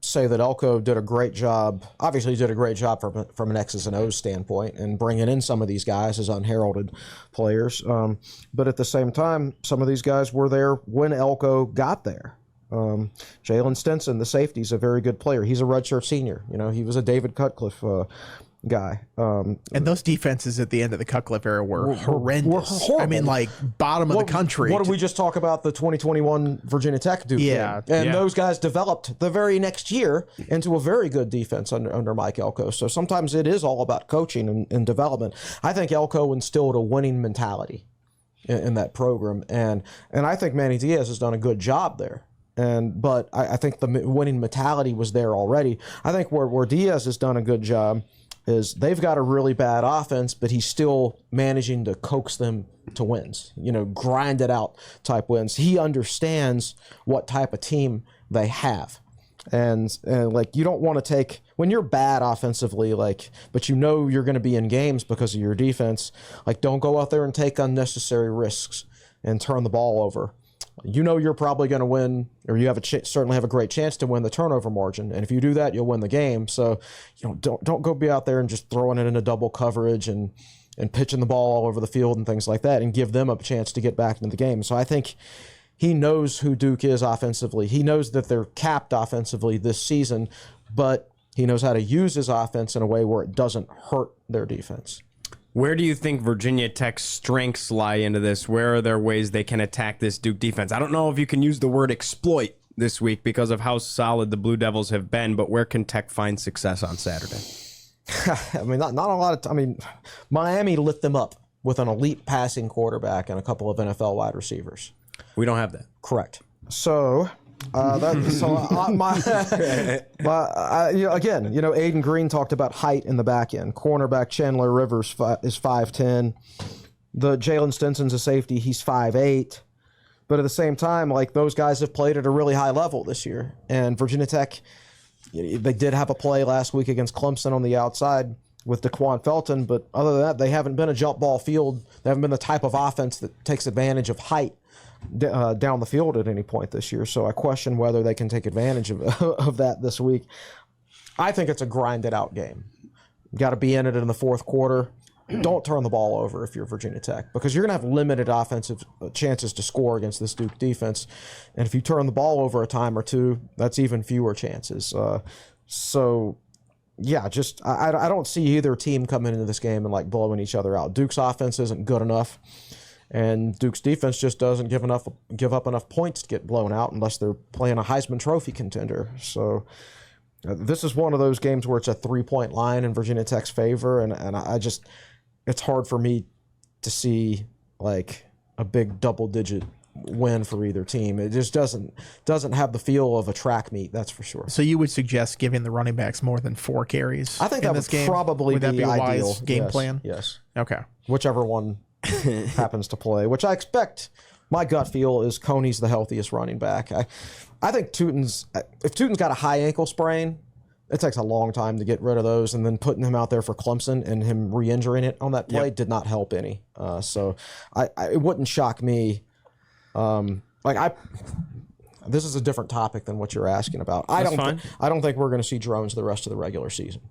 say that Elko did a great job. Obviously, he did a great job from an X's and O's standpoint and bringing in some of these guys as unheralded players. But at the same time, some of these guys were there when Elko got there. Jalen Stinson, the safety, is a very good player. He's a redshirt senior. You know, he was a David Cutcliffe guy. And those defenses at the end of the Cutcliffe era were horrendous. Were horrible. I mean, like bottom of the country. What did we just talk about the 2021 Virginia Tech Duke game? And those guys developed the very next year into a very good defense under Mike Elko. So sometimes it is all about coaching and development. I think Elko instilled a winning mentality in that program. And I think Manny Diaz has done a good job there. But I think the winning mentality was there already. I think where Diaz has done a good job is they've got a really bad offense, but he's still managing to coax them to wins, you know, grind it out type wins. He understands what type of team they have. And like, you don't want to take, when you're bad offensively, like, but you know you're going to be in games because of your defense, like, don't go out there and take unnecessary risks and turn the ball over. You know you're probably going to win, or you have certainly have a great chance to win the turnover margin. And if you do that, you'll win the game. So, you know, don't go be out there and just throwing it into double coverage and pitching the ball all over the field and things like that and give them a chance to get back into the game. So I think he knows who Duke is offensively. He knows that they're capped offensively this season, but he knows how to use his offense in a way where it doesn't hurt their defense. Where do you think Virginia Tech's strengths lie into this? Where are there ways they can attack this Duke defense? I don't know if you can use the word exploit this week because of how solid the Blue Devils have been, but where can Tech find success on Saturday? I mean, not a lot of. I mean, Miami lit them up with an elite passing quarterback and a couple of NFL wide receivers. We don't have that. Correct. So, again, you know, Aiden Green talked about height in the back end. Cornerback Chandler Rivers is 5'10". The Jalen Stinson's a safety. He's 5'8". But at the same time, like, those guys have played at a really high level this year. And Virginia Tech, they did have a play last week against Clemson on the outside with DeQuan Felton. But other than that, they haven't been a jump ball field. They haven't been the type of offense that takes advantage of height down the field at any point this year. So I question whether they can take advantage of that this week. I think it's a grinded out game. You got to be in it in the fourth quarter. Don't turn the ball over if you're Virginia Tech, because you're going to have limited offensive chances to score against this Duke defense. And if you turn the ball over a time or two, that's even fewer chances. Yeah, just I don't see either team coming into this game and like blowing each other out. Duke's offense isn't good enough. And Duke's defense just doesn't give up enough points to get blown out unless they're playing a Heisman Trophy contender. So this is one of those games where it's a 3-point line in Virginia Tech's favor, and it's hard for me to see like a big double-digit win for either team. It just doesn't have the feel of a track meet, that's for sure. So you would suggest giving the running backs more than 4 carries? I think that would probably would that be a ideal. wise game Yes. plan? Yes. Okay. Whichever one happens to play, which I expect. My gut feel is Coney's the healthiest running back. I think if Tootin's got a high ankle sprain, it takes a long time to get rid of those, and then putting him out there for Clemson and him re-injuring it on that play did not help any. So it wouldn't shock me. This is a different topic than what you're asking about. I don't think we're going to see Drones the rest of the regular season.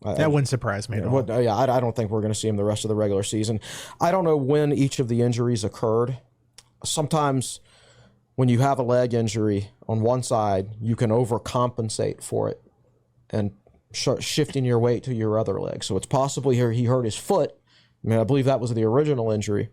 That wouldn't surprise me at all. I don't think we're going to see him the rest of the regular season. I don't know when each of the injuries occurred. Sometimes when you have a leg injury on one side, you can overcompensate for it and shifting your weight to your other leg. So it's possible he hurt his foot. I mean, I believe that was the original injury,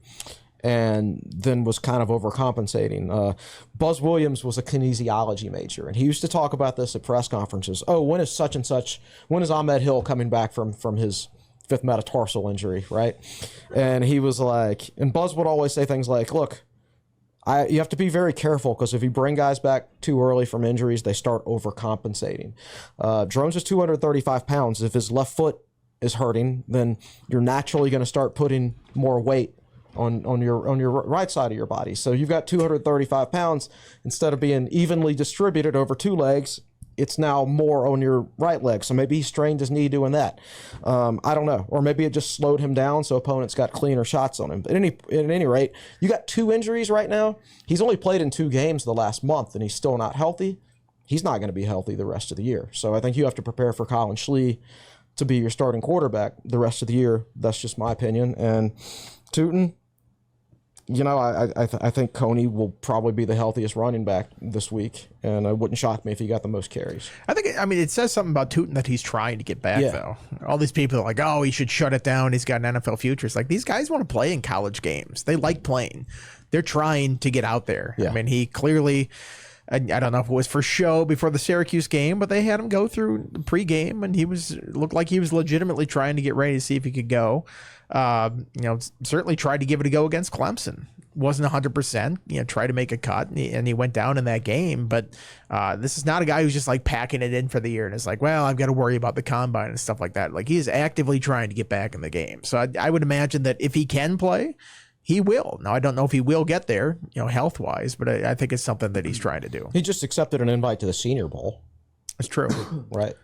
and then was kind of overcompensating. Buzz Williams was a kinesiology major, and he used to talk about this at press conferences. Oh, when is such and such? When is Ahmed Hill coming back from his fifth metatarsal injury, right? And he was like, and Buzz would always say things like, look, you have to be very careful because if you bring guys back too early from injuries, they start overcompensating. Drones is 235 pounds. If his left foot is hurting, then you're naturally going to start putting more weight on your right side of your body. So you've got 235 pounds. Instead of being evenly distributed over two legs, it's now more on your right leg. So maybe he strained his knee doing that. I don't know. Or maybe it just slowed him down so opponents got cleaner shots on him. But at any rate, you got 2 injuries right now. He's only played in 2 games the last month, and he's still not healthy. He's not going to be healthy the rest of the year. So I think you have to prepare for Colin Schlee to be your starting quarterback the rest of the year. That's just my opinion. And Tootin, you know, I think Coney will probably be the healthiest running back this week, and it wouldn't shock me if he got the most carries. I mean, it says something about Tootin that he's trying to get back, though. All these people are like, oh, he should shut it down. He's got an NFL future. It's like, these guys want to play in college games. They like playing. They're trying to get out there. Yeah. I mean, he clearly, I don't know if it was for show before the Syracuse game, but they had him go through the pregame, and looked like he was legitimately trying to get ready to see if he could go. You know, certainly tried to give it a go against Clemson. Wasn't 100%, you know, tried to make a cut, and he went down in that game. But this is not a guy who's just like packing it in for the year and it's like, well, I've got to worry about the combine and stuff like that. Like, he is actively trying to get back in the game. So I would imagine that if he can play, he will. Now, I don't know if he will get there, you know, health-wise, but I think it's something that he's trying to do. He just accepted an invite to the Senior Bowl. It's true. Right.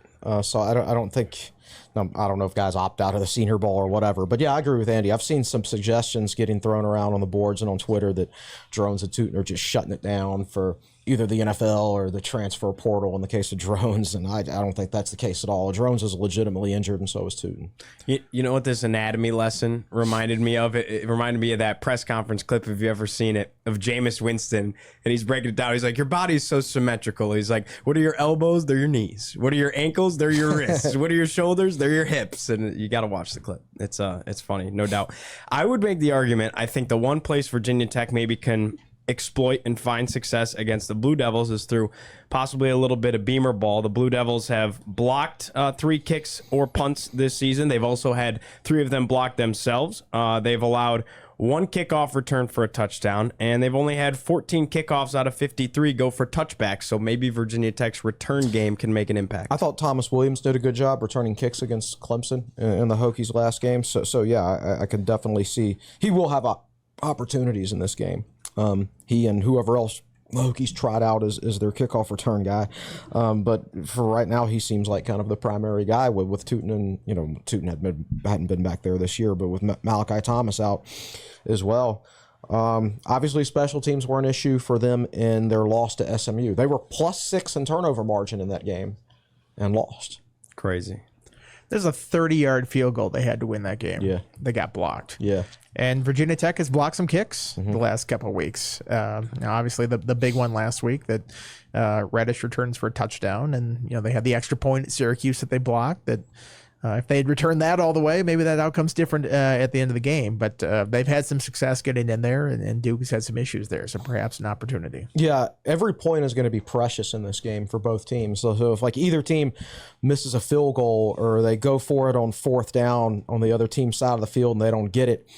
So I don't think, I don't know if guys opt out of the Senior Bowl or whatever, but yeah, I agree with Andy. I've seen some suggestions getting thrown around on the boards and on Twitter that Drones and Tootin are just shutting it down for either the NFL or the transfer portal in the case of Drones, and I don't think that's the case at all. Drones is legitimately injured, and so is Tootin. You know what this anatomy lesson reminded me of? It reminded me of that press conference clip, if you've ever seen it, of Jameis Winston, and he's breaking it down. He's like, your body's so symmetrical. He's like, what are your elbows? They're your knees. What are your ankles? They're your wrists. What are your shoulders? They're your hips. And you got to watch the clip. It's funny, no doubt. I would make the argument, I think the one place Virginia Tech maybe can exploit and find success against the Blue Devils is through possibly a little bit of beamer ball. The Blue Devils have blocked 3 kicks or punts this season. They've also had 3 of them blocked themselves. They've allowed 1 kickoff return for a touchdown, and they've only had 14 kickoffs out of 53 go for touchbacks. So maybe Virginia Tech's return game can make an impact. I thought Thomas Williams did a good job returning kicks against Clemson in the Hokies last game. So yeah, I can definitely see he will have opportunities in this game. He and whoever else the Hokies tried out as their kickoff return guy. But for right now, he seems like kind of the primary guy with Tootin, and, you know, Tootin hadn't been back there this year, but with Malachi Thomas out as well. Obviously, special teams were an issue for them in their loss to SMU. They were +6 in turnover margin in that game and lost. Crazy. There's a 30-yard field goal they had to win that game. Yeah. They got blocked. Yeah. And Virginia Tech has blocked some kicks the last couple of weeks. Now, obviously, the big one last week that Reddish returns for a touchdown, and, you know, they had the extra point at Syracuse that they blocked. That if they had returned that all the way, maybe that outcome's different at the end of the game. But they've had some success getting in there, and Duke has had some issues there, so perhaps an opportunity. Yeah, every point is going to be precious in this game for both teams. So if like either team misses a field goal or they go for it on 4th down on the other team's side of the field and they don't get it,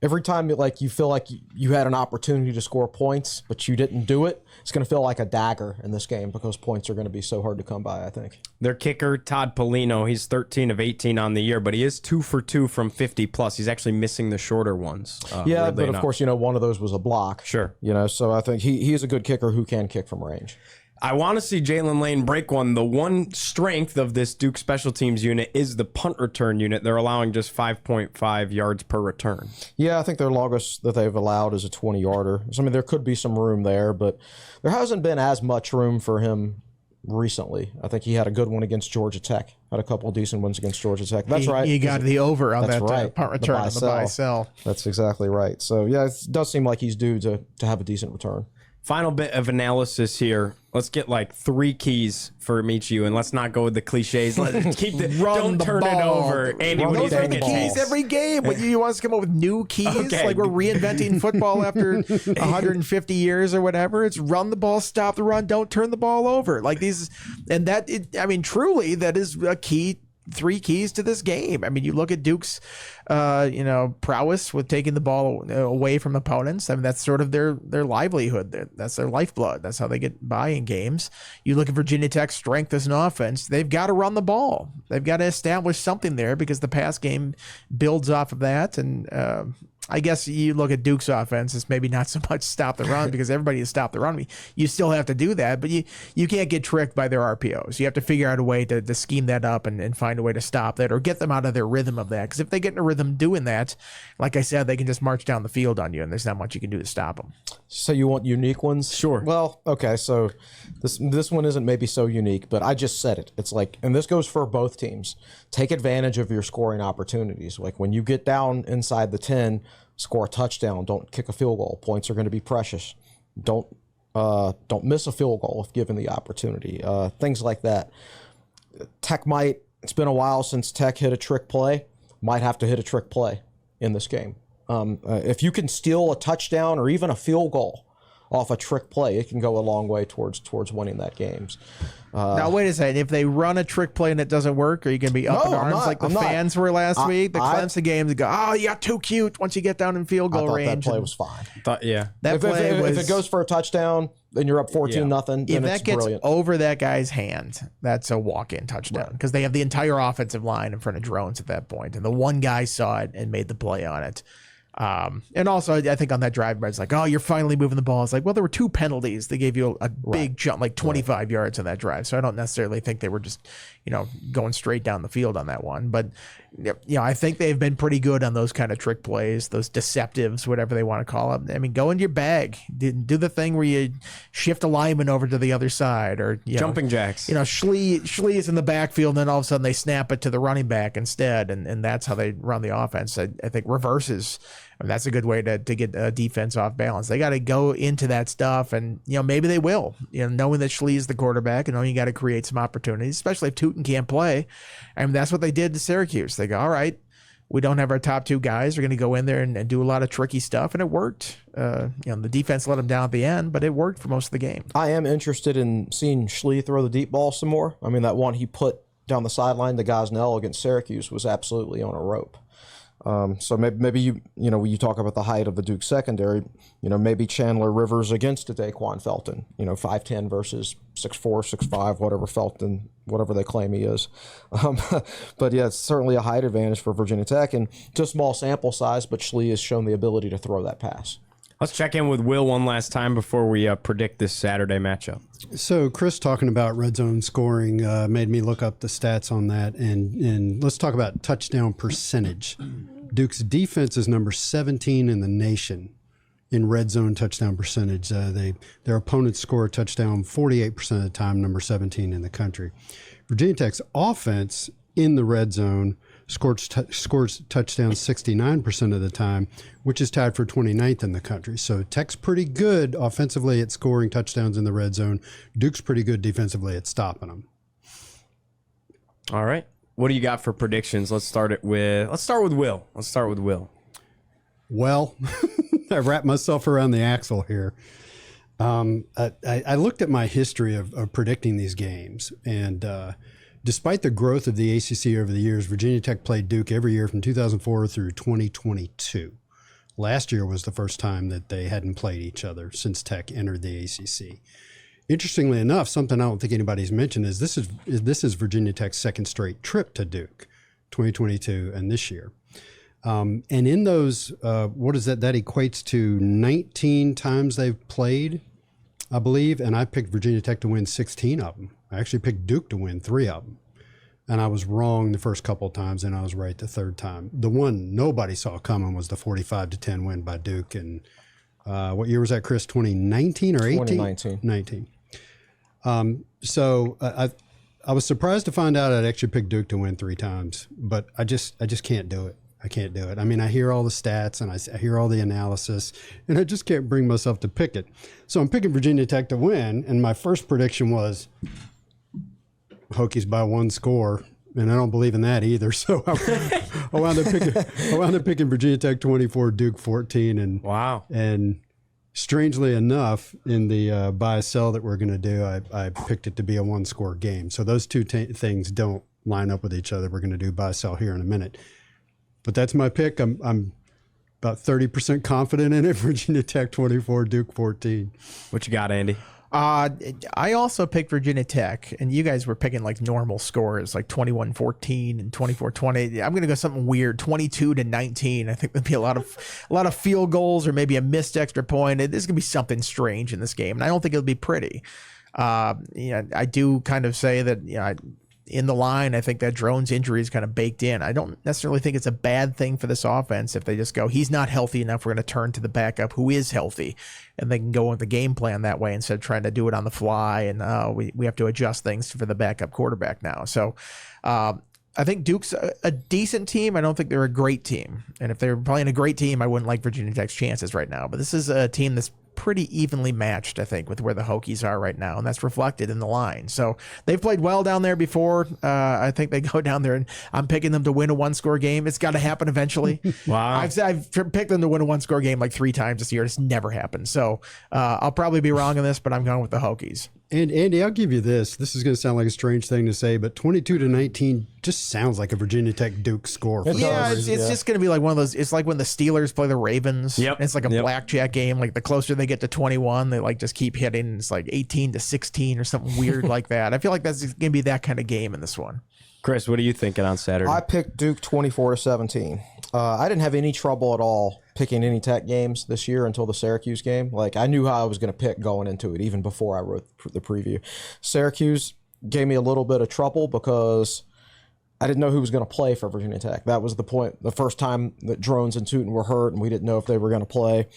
every time like you feel like you had an opportunity to score points but you didn't do it, it's going to feel like a dagger in this game because points are going to be so hard to come by, I think. Their kicker, Todd Polino, he's 13 of 18 on the year, but he is 2 for 2 from 50 plus. He's actually missing the shorter ones. Yeah, but of course, you know, one of those was a block. Sure. You know, so I think he is a good kicker who can kick from range. I want to see Jalen Lane break one. The one strength of this Duke special teams unit is the punt return unit. They're allowing just 5.5 yards per return. Yeah, I think their longest that they've allowed is a 20-yarder. So, I mean, there could be some room there, but there hasn't been as much room for him recently. I think he had a good one against Georgia Tech. Had a couple of decent ones against Georgia Tech. That's right. He got the over on That's that right. punt return on the buy-sell. That's exactly right. So, yeah, it does seem like he's due to have a decent return. Final bit of analysis here. Let's get like 3 keys from each of you, and let's not go with the cliches. Let's keep the don't turn it over. Andy, what do you Those are think the it keys is? every game. What, you want us to come up with new keys? Okay. Like we're reinventing football after 150 years or whatever. It's run the ball, stop the run, don't turn the ball over. Like these, and that, I mean, truly, that is a key three keys to this game. I mean, you look at Duke's, prowess with taking the ball away from opponents. I mean, that's sort of their livelihood. That's their lifeblood. That's how they get by in games. You look at Virginia Tech's strength as an offense. They've got to run the ball. They've got to establish something there because the pass game builds off of that. And I guess you look at Duke's offense, it's maybe not so much stop the run because everybody has stopped the run. You still have to do that, but you can't get tricked by their RPOs. You have to figure out a way to scheme that up and find a way to stop that or get them out of their rhythm of that. Because if they get in a rhythm doing that, like I said, they can just march down the field on you, and there's not much you can do to stop them. So you want unique ones? Sure. Well, okay, so this one isn't maybe so unique, but I just said it. It's like, and this goes for both teams, take advantage of your scoring opportunities. Like when you get down inside the 10, score a touchdown. Don't kick a field goal. Points are going to be precious. Don't miss a field goal if given the opportunity. Things like that. Tech might. It's been a while since Tech hit a trick play. Might have to hit a trick play in this game. If you can steal a touchdown or even a field goal off a trick play, it can go a long way towards winning that games. Now, wait a second. If they run a trick play and it doesn't work, are you going to be up in arms like the fans were last week? The Clemson games, they go, oh, you got too cute once you get down in field goal range. That play was fine. If it goes for a touchdown, then you're up 14-0. If that gets over that guy's hand, that's a walk-in touchdown because they have the entire offensive line in front of drones at that point, and the one guy saw it and made the play on it. And also, I think on that drive, it's like, oh, you're finally moving the ball. It's like, well, there were two penalties. They gave you a big jump, like 25 yards on that drive. So I don't necessarily think they were just, going straight down the field on that one. But, I think they've been pretty good on those kind of trick plays, those deceptives, whatever they want to call them. I mean, go into your bag. Do the thing where you shift a lineman over to the other side or, jumping jacks. Schlee is in the backfield, and then all of a sudden they snap it to the running back instead. And that's how they run the offense. I think reverses. I mean, that's a good way to get a defense off balance. They got to go into that stuff, and maybe they will. Knowing that Schlee is the quarterback, and knowing you got to create some opportunities, especially if Tootin can't play. I mean, that's what they did to Syracuse. They go, all right, we don't have our top two guys. We're going to go in there and do a lot of tricky stuff, and it worked. The defense let them down at the end, but it worked for most of the game. I am interested in seeing Schlee throw the deep ball some more. I mean, that one he put down the sideline to Gosnell against Syracuse was absolutely on a rope. So maybe when you talk about the height of the Duke secondary, maybe Chandler Rivers against a Daquan Felton, 5'10" versus 6'4", 6'5", whatever they claim he is. But yeah, it's certainly a height advantage for Virginia Tech, and just small sample size, but Schlee has shown the ability to throw that pass. Let's check in with Will one last time before we predict this Saturday matchup. So Chris talking about red zone scoring made me look up the stats on that, and let's talk about touchdown percentage. Duke's defense is number 17 in the nation in red zone touchdown percentage. Their opponents score a touchdown 48% of the time, number 17 in the country. Virginia Tech's offense in the red zone scores touchdowns 69% of the time, which is tied for 29th in the country. So Tech's pretty good offensively at scoring touchdowns in the red zone. Duke's pretty good defensively at stopping them. All right. What do you got for predictions? Let's start with Will. Well, I wrapped myself around the axle here. I looked at my history of predicting these games, and despite the growth of the ACC over the years, Virginia Tech played Duke every year from 2004 through 2022. Last year was the first time that they hadn't played each other since Tech entered the ACC. Interestingly enough, something I don't think anybody's mentioned is this is Virginia Tech's second straight trip to Duke, 2022 and this year. And in those, what is that? That equates to 19 times they've played, I believe. And I picked Virginia Tech to win 16 of them. I actually picked Duke to win 3 of them. And I was wrong the first couple of times, and I was right the third time. The one nobody saw coming was the 45-10 win by Duke. And what year was that, Chris? 2019 or 18? 2019. 19. So I was surprised to find out I'd actually picked Duke to win 3 times, but I just can't do it. I can't do it. I mean, I hear all the stats and I hear all the analysis, and I just can't bring myself to pick it. So I'm picking Virginia Tech to win, and my first prediction was Hokies by 1 score, and I don't believe in that either. So I wound up picking Virginia Tech 24, Duke 14, and wow. And strangely enough, in the buy sell that we're going to do, I picked it to be a 1-score game. So those two things don't line up with each other. We're going to do buy sell here in a minute. But that's my pick. I'm about 30% confident in it. Virginia Tech 24, Duke 14. What you got, Andy? I also picked Virginia Tech, and you guys were picking like normal scores, like 21-14 and 24-20. I'm going to go something weird, 22-19. I think there'll be a lot of field goals or maybe a missed extra point. There's going to be something strange in this game, and I don't think it'll be pretty. I do kind of say that, in the line, I think that Drone's injury is kind of baked in. I don't necessarily think it's a bad thing for this offense if they just go, he's not healthy enough, we're going to turn to the backup who is healthy, and they can go with the game plan that way instead of trying to do it on the fly, and we have to adjust things for the backup quarterback now. So I think Duke's a decent team. I don't think they're a great team. And if they were playing a great team, I wouldn't like Virginia Tech's chances right now. But this is a team that's pretty evenly matched, I think, with where the Hokies are right now, and that's reflected in the line. So they've played well down there before. I think they go down there, and I'm picking them to win a one-score game. It's got to happen eventually. Wow. I've picked them to win a one-score game like 3 times this year. It's never happened. So I'll probably be wrong on this, but I'm going with the Hokies. And Andy, I'll give you this. This is going to sound like a strange thing to say, but 22-19 just sounds like a Virginia Tech Duke score. For it's just going to be like one of those. It's like when the Steelers play the Ravens. Yep. It's like a blackjack game. Like the closer they get to 21, they like just keep hitting. It's like 18-16 or something weird like that. I feel like that's going to be that kind of game in this one. Chris, what are you thinking on Saturday? I picked Duke 24-17. I didn't have any trouble at all picking any Tech games this year until the Syracuse game. Like, I knew how I was going to pick going into it, even before I wrote the preview. Syracuse gave me a little bit of trouble because I didn't know who was going to play for Virginia Tech. That was the point. The first time that Drones and Tootin were hurt, and we didn't know if they were going to play.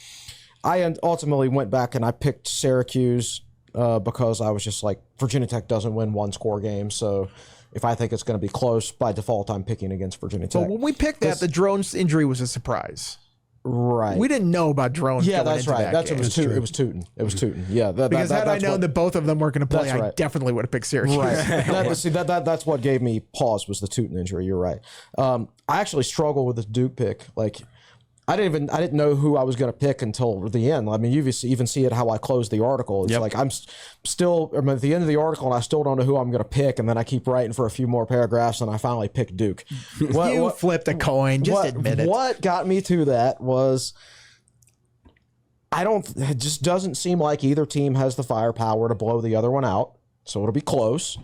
I ultimately went back and I picked Syracuse because I was just like, Virginia Tech doesn't win one-score games, so if I think it's going to be close, by default, I'm picking against Virginia Tech. But when we picked that, the Drones injury was a surprise. Right. We didn't know about Drones. Yeah, going that's into right. That It was Tootin. It was Tootin. Yeah. Because had I known that both of them weren't going to play, That's I right. definitely would have picked Syracuse. Right. That's what gave me pause, was the Tootin injury. You're right. I actually struggle with this Duke pick. Like, I didn't know who I was going to pick until the end. I mean, you even see it how I closed the article. It's like I'm at the end of the article, and I still don't know who I'm going to pick, and then I keep writing for a few more paragraphs, and I finally picked Duke. You flipped a coin. Just admit it. What got me to that was it just doesn't seem like either team has the firepower to blow the other one out, so it'll be close.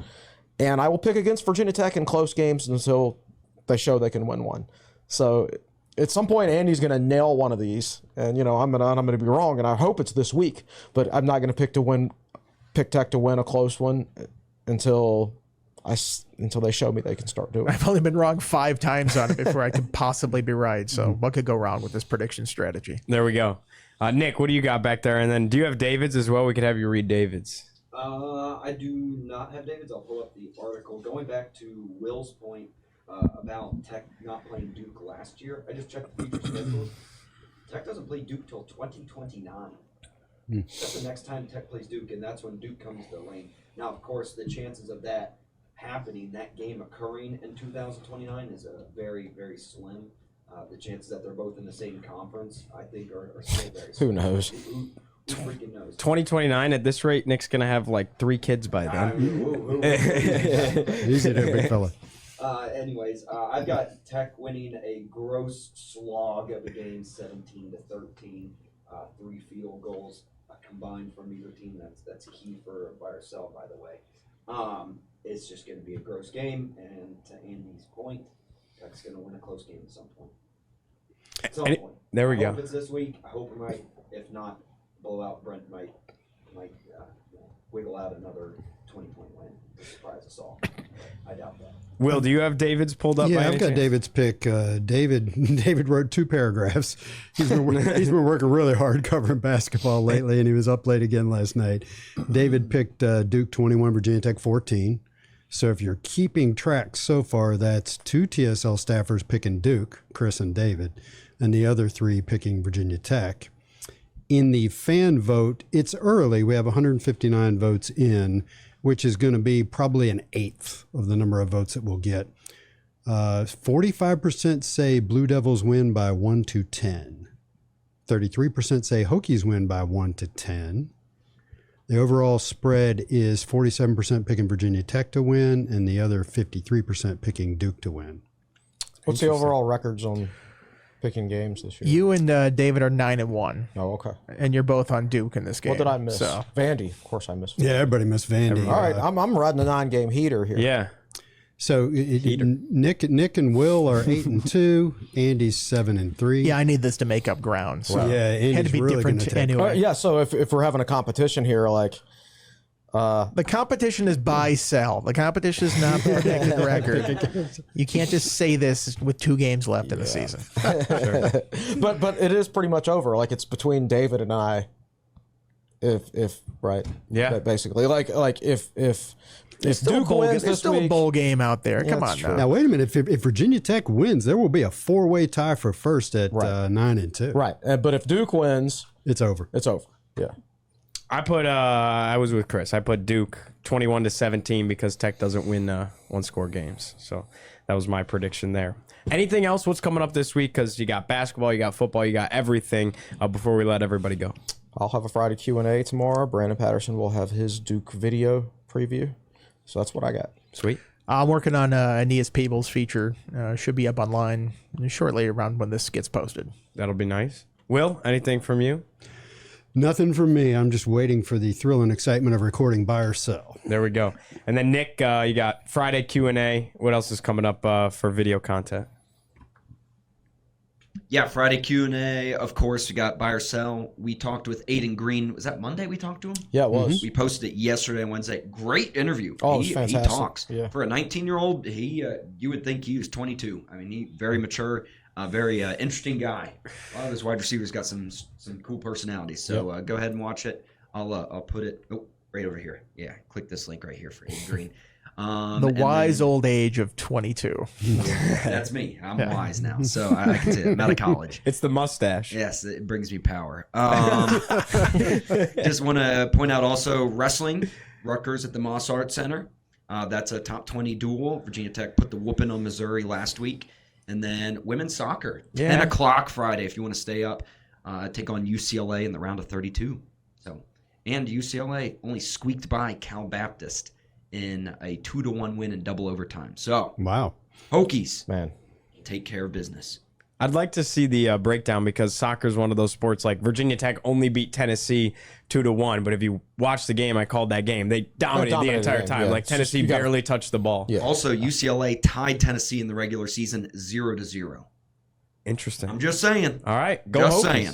And I will pick against Virginia Tech in close games until they show they can win one. So at some point, Andy's going to nail one of these, and I'm going to be wrong, and I hope it's this week. But I'm not going to pick Tech to win a close one until they show me they can start doing it. I've only been wrong 5 times on it before I could possibly be right. So what could go wrong with this prediction strategy? There we go. Nick, what do you got back there? And then do you have David's as well? We could have you read David's. I do not have David's. I'll pull up the article. Going back to Will's point about Tech not playing Duke last year, I just checked the future schedule. Tech doesn't play Duke till 2029. That's the next time Tech plays Duke, and that's when Duke comes to Lane. Now, of course, the chances of that happening, that game occurring in 2029, is very, very slim. The chances that they're both in the same conference, I think, are still very slim. Who knows? Who freaking knows? 2029, at this rate, Nick's going to have like 3 kids by then. Easy there, big fella. Anyways, I've got Tech winning a gross slog of a game, 17-13, 3 field goals combined from either team. That's key for Sell, by the way. It's just going to be a gross game, and to Andy's point, Tech's going to win a close game at some point. There we I go. hope it's this week. I hope it might. If not, blowout. Brent might wiggle out another 20-point win to surprise us all. I doubt that. Will, do you have David's pulled up? Yeah, by I've any got chance? David's pick. David wrote 2 paragraphs. He's been working really hard covering basketball lately, and he was up late again last night. David picked Duke 21, Virginia Tech 14. So if you're keeping track so far, that's 2 TSL staffers picking Duke, Chris and David, and the other 3 picking Virginia Tech. In the fan vote, it's early. We have 159 votes in, which is going to be probably an eighth of the number of votes that we'll get. 45% say Blue Devils win by 1-10. 33% say Hokies win by 1-10. The overall spread is 47% picking Virginia Tech to win, and the other 53% picking Duke to win. What's the overall records on picking games this year? You and David are 9-1. Oh, okay. And you're both on Duke in this game. What did I miss? So. Vandy. Of course I missed. Yeah, everybody missed Vandy. All right, I'm riding the 9-game heater here. Yeah. So Nick and Will are 8-2. Andy's 7-3. Yeah, I need this to make up ground. So. Yeah, Andy's had to be really different gonna take- anyway. Yeah, so if we're having a competition here, like The competition is buy sell. The competition is not predicted record. You can't just say this with 2 games left in the season. but it is pretty much over. Like it's between David and I. If right, Yeah. basically like if Still Duke a bowl game. wins There's this still a week, bowl game out there. Come on that's true. now. Now wait a minute. If Virginia Tech wins, there will be a 4-way tie for first at 9-2. right? But if Duke wins, It's over. it's over. Yeah. I was with Chris. I put Duke 21-17 because Tech doesn't win 1-score games. So that was my prediction there. Anything else? What's coming up this week? Because you got basketball, you got football, you got everything. Before we let everybody go, I'll have a Friday Q&A tomorrow. Brandon Patterson will have his Duke video preview. So that's what I got. sweet. I'm working on Aeneas Peebles feature. Should be up online shortly around when this gets posted. That'll be nice. Will, anything from you? Nothing from me. I'm just waiting for the thrill and excitement of recording buy or sell. There we go. And then Nick, you got Friday Q&A. What else is coming up for video content? Yeah, Friday Q&A, of course, we got buy or sell. We talked with Aiden Green. Was that Monday we talked to him? Yeah, it was. We posted it yesterday and Wednesday. Great interview. Oh, it was he fantastic. talks. Yeah. For a 19-year-old, you would think he was 22. I mean, he very mature, very interesting guy. A lot of his wide receivers got some cool personalities. So go ahead and watch it. I'll put it right over here. Yeah, click this link right here for Aiden Green. The wise old age of 22. That's me. I'm wise now, so I can say it. I'm out of college. It's the mustache. Yes, it brings me power. Just want to point out also wrestling, Rutgers at the Moss Art Center. That's a top 20 duel. Virginia Tech put the whooping on Missouri last week. And then women's soccer, 10 o'clock Friday if you want to stay up, take on UCLA in the round of 32. And UCLA only squeaked by Cal Baptist in a 2-1 win in double overtime. So, Wow. Hokies, Man. take care of business. I'd like to see the breakdown because soccer is one of those sports like Virginia Tech only beat Tennessee 2-1. But if you watch the game, I called that game. They dominated the entire game, time. yeah. Like It's just- Tennessee you gotta- barely touched the ball. Yeah. Also, UCLA tied Tennessee in the regular season 0-0. Interesting. I'm just saying. All right. Go Just Hokies. saying.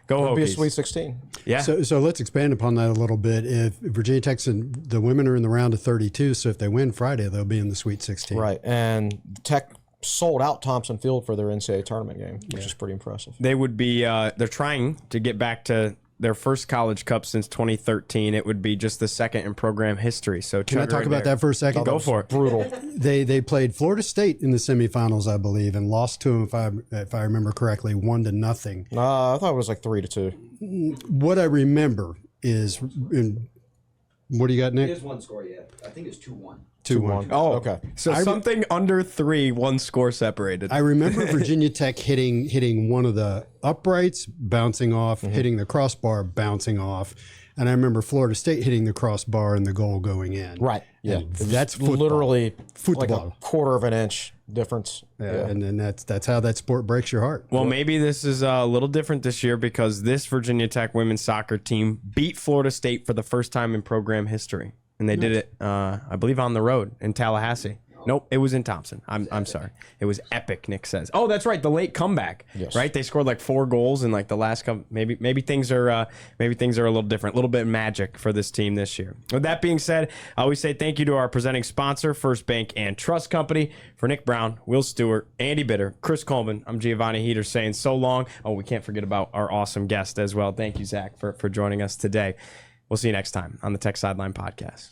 Go It'll be a Hokies. Sweet 16. Yeah. So let's expand upon that a little bit. If Virginia Tech's the women are in the round of 32, so if they win Friday, they'll be in the Sweet 16. Right. And Tech sold out Thompson Field for their NCAA tournament game, which is pretty impressive. They would be they're trying to get back to their first college cup since 2013. It would be just the second in program history. So Can I talk about that for a second? Go for it. Brutal. They played Florida State in the semifinals, I believe, and lost to them, if I remember correctly, 1-0. I thought it was like 3-2. What I remember is, what do you got, It Nick? is one score, yeah. I think it's 2-1. 2-1. Oh, Okay. So something under 3, 1 score separated. I remember Virginia Tech hitting one of the uprights, bouncing off, hitting the crossbar, bouncing off. And I remember Florida State hitting the crossbar and the goal going in. Right. Yeah. And that's football. Literally like Football. a quarter of an inch difference. Yeah. And then that's how that sport breaks your heart. Well, maybe this is a little different this year because this Virginia Tech women's soccer team beat Florida State for the first time in program history. And they did it, I believe, on the road in Tallahassee. Nope, it was in Thompson. I'm sorry. It was epic, Nick says. Oh, that's right, the late comeback. Yes. Right? They scored like 4 goals in like the last couple. Maybe things are a little different. A little bit of magic for this team this year. With that being said, I always say thank you to our presenting sponsor, First Bank and Trust Company. For Nick Brown, Will Stewart, Andy Bitter, Chris Coleman, I'm Giovanni Heater saying so long. Oh, we can't forget about our awesome guest as well. Thank you, Zach, for joining us today. We'll see you next time on the Tech Sideline podcast.